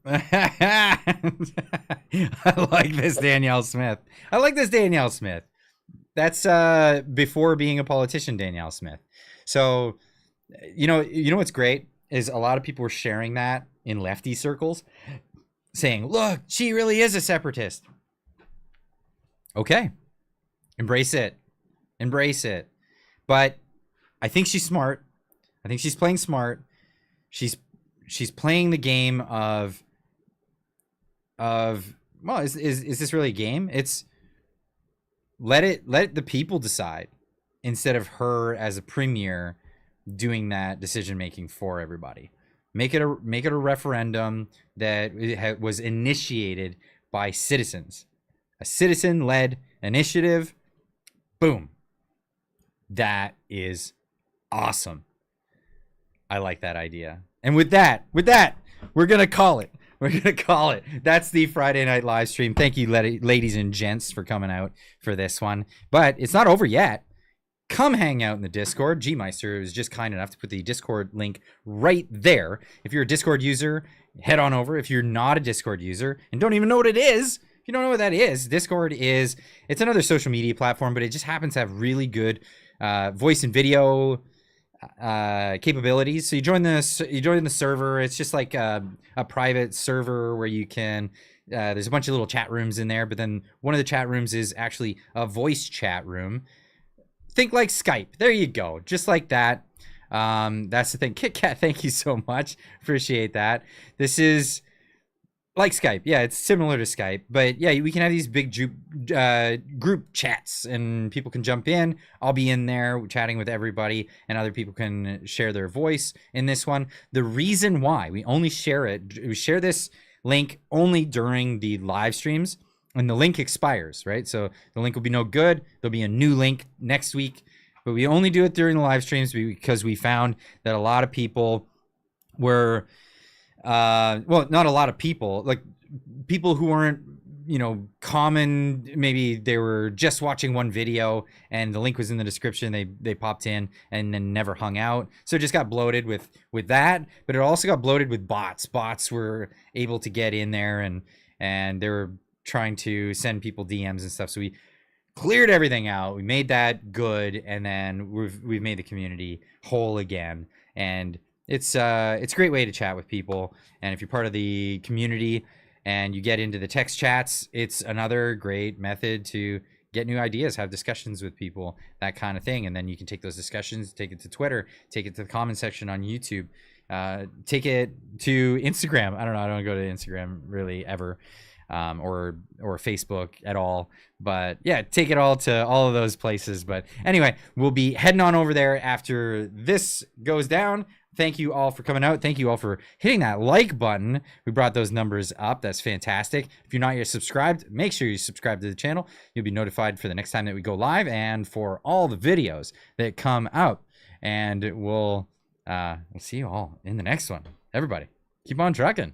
I like this Danielle Smith. That's before being a politician, Danielle Smith. So, you know what's great is a lot of people were sharing that in lefty circles, saying, look, she really is a separatist. Okay. Embrace it. But I think she's smart. I think she's playing smart. She's playing the game of well, is this really a game? It's let the people decide, instead of her as a premier doing that decision making for everybody. Make it a referendum that was initiated by citizens, a citizen-led initiative. Boom. That is awesome. I like that idea. And with that, we're gonna call it. That's the Friday night live stream. Thank you, ladies and gents, for coming out for this one. But it's not over yet. Come hang out in the Discord. G-Meister is just kind enough to put the Discord link right there. If you're a Discord user, head on over. If you're not a Discord user and don't even know what it is, if you don't know what that is, Discord it's another social media platform, but it just happens to have really good voice and video capabilities. So you join the server. It's just like a private server where you can there's a bunch of little chat rooms in there, but then one of the chat rooms is actually a voice chat room. Think like Skype. There you go. Just like that. That's the thing. Kit Kat, thank you so much. Appreciate that. This is like Skype. Yeah, it's similar to Skype. But yeah, we can have these big group chats, and people can jump in. I'll be in there chatting with everybody, and other people can share their voice in this one. The reason why we share this link only during the live streams, and the link expires, right? So the link will be no good. There'll be a new link next week, but we only do it during the live streams because we found that a lot of people were, well, not a lot of people, like people who weren't, common, maybe they were just watching one video and the link was in the description. They popped in and then never hung out. So it just got bloated with that, but it also got bloated with bots. Bots were able to get in there and they were trying to send people DMs and stuff. So we cleared everything out. We made that good, and then we've made the community whole again. And it's a great way to chat with people. And if you're part of the community and you get into the text chats, it's another great method to get new ideas, have discussions with people, that kind of thing. And then you can take those discussions, take it to Twitter, take it to the comment section on YouTube, take it to Instagram. I don't know. I don't go to Instagram really ever. Or Facebook at all, but yeah, take it all to all of those places. But anyway, we'll be heading on over there after this goes down. Thank you all for coming out. Thank you all for hitting that like button. We brought those numbers up. That's fantastic. If you're not yet subscribed, make sure you subscribe to the channel. You'll be notified for the next time that we go live and for all the videos that come out. And we'll see you all in the next one. Everybody, keep on trucking.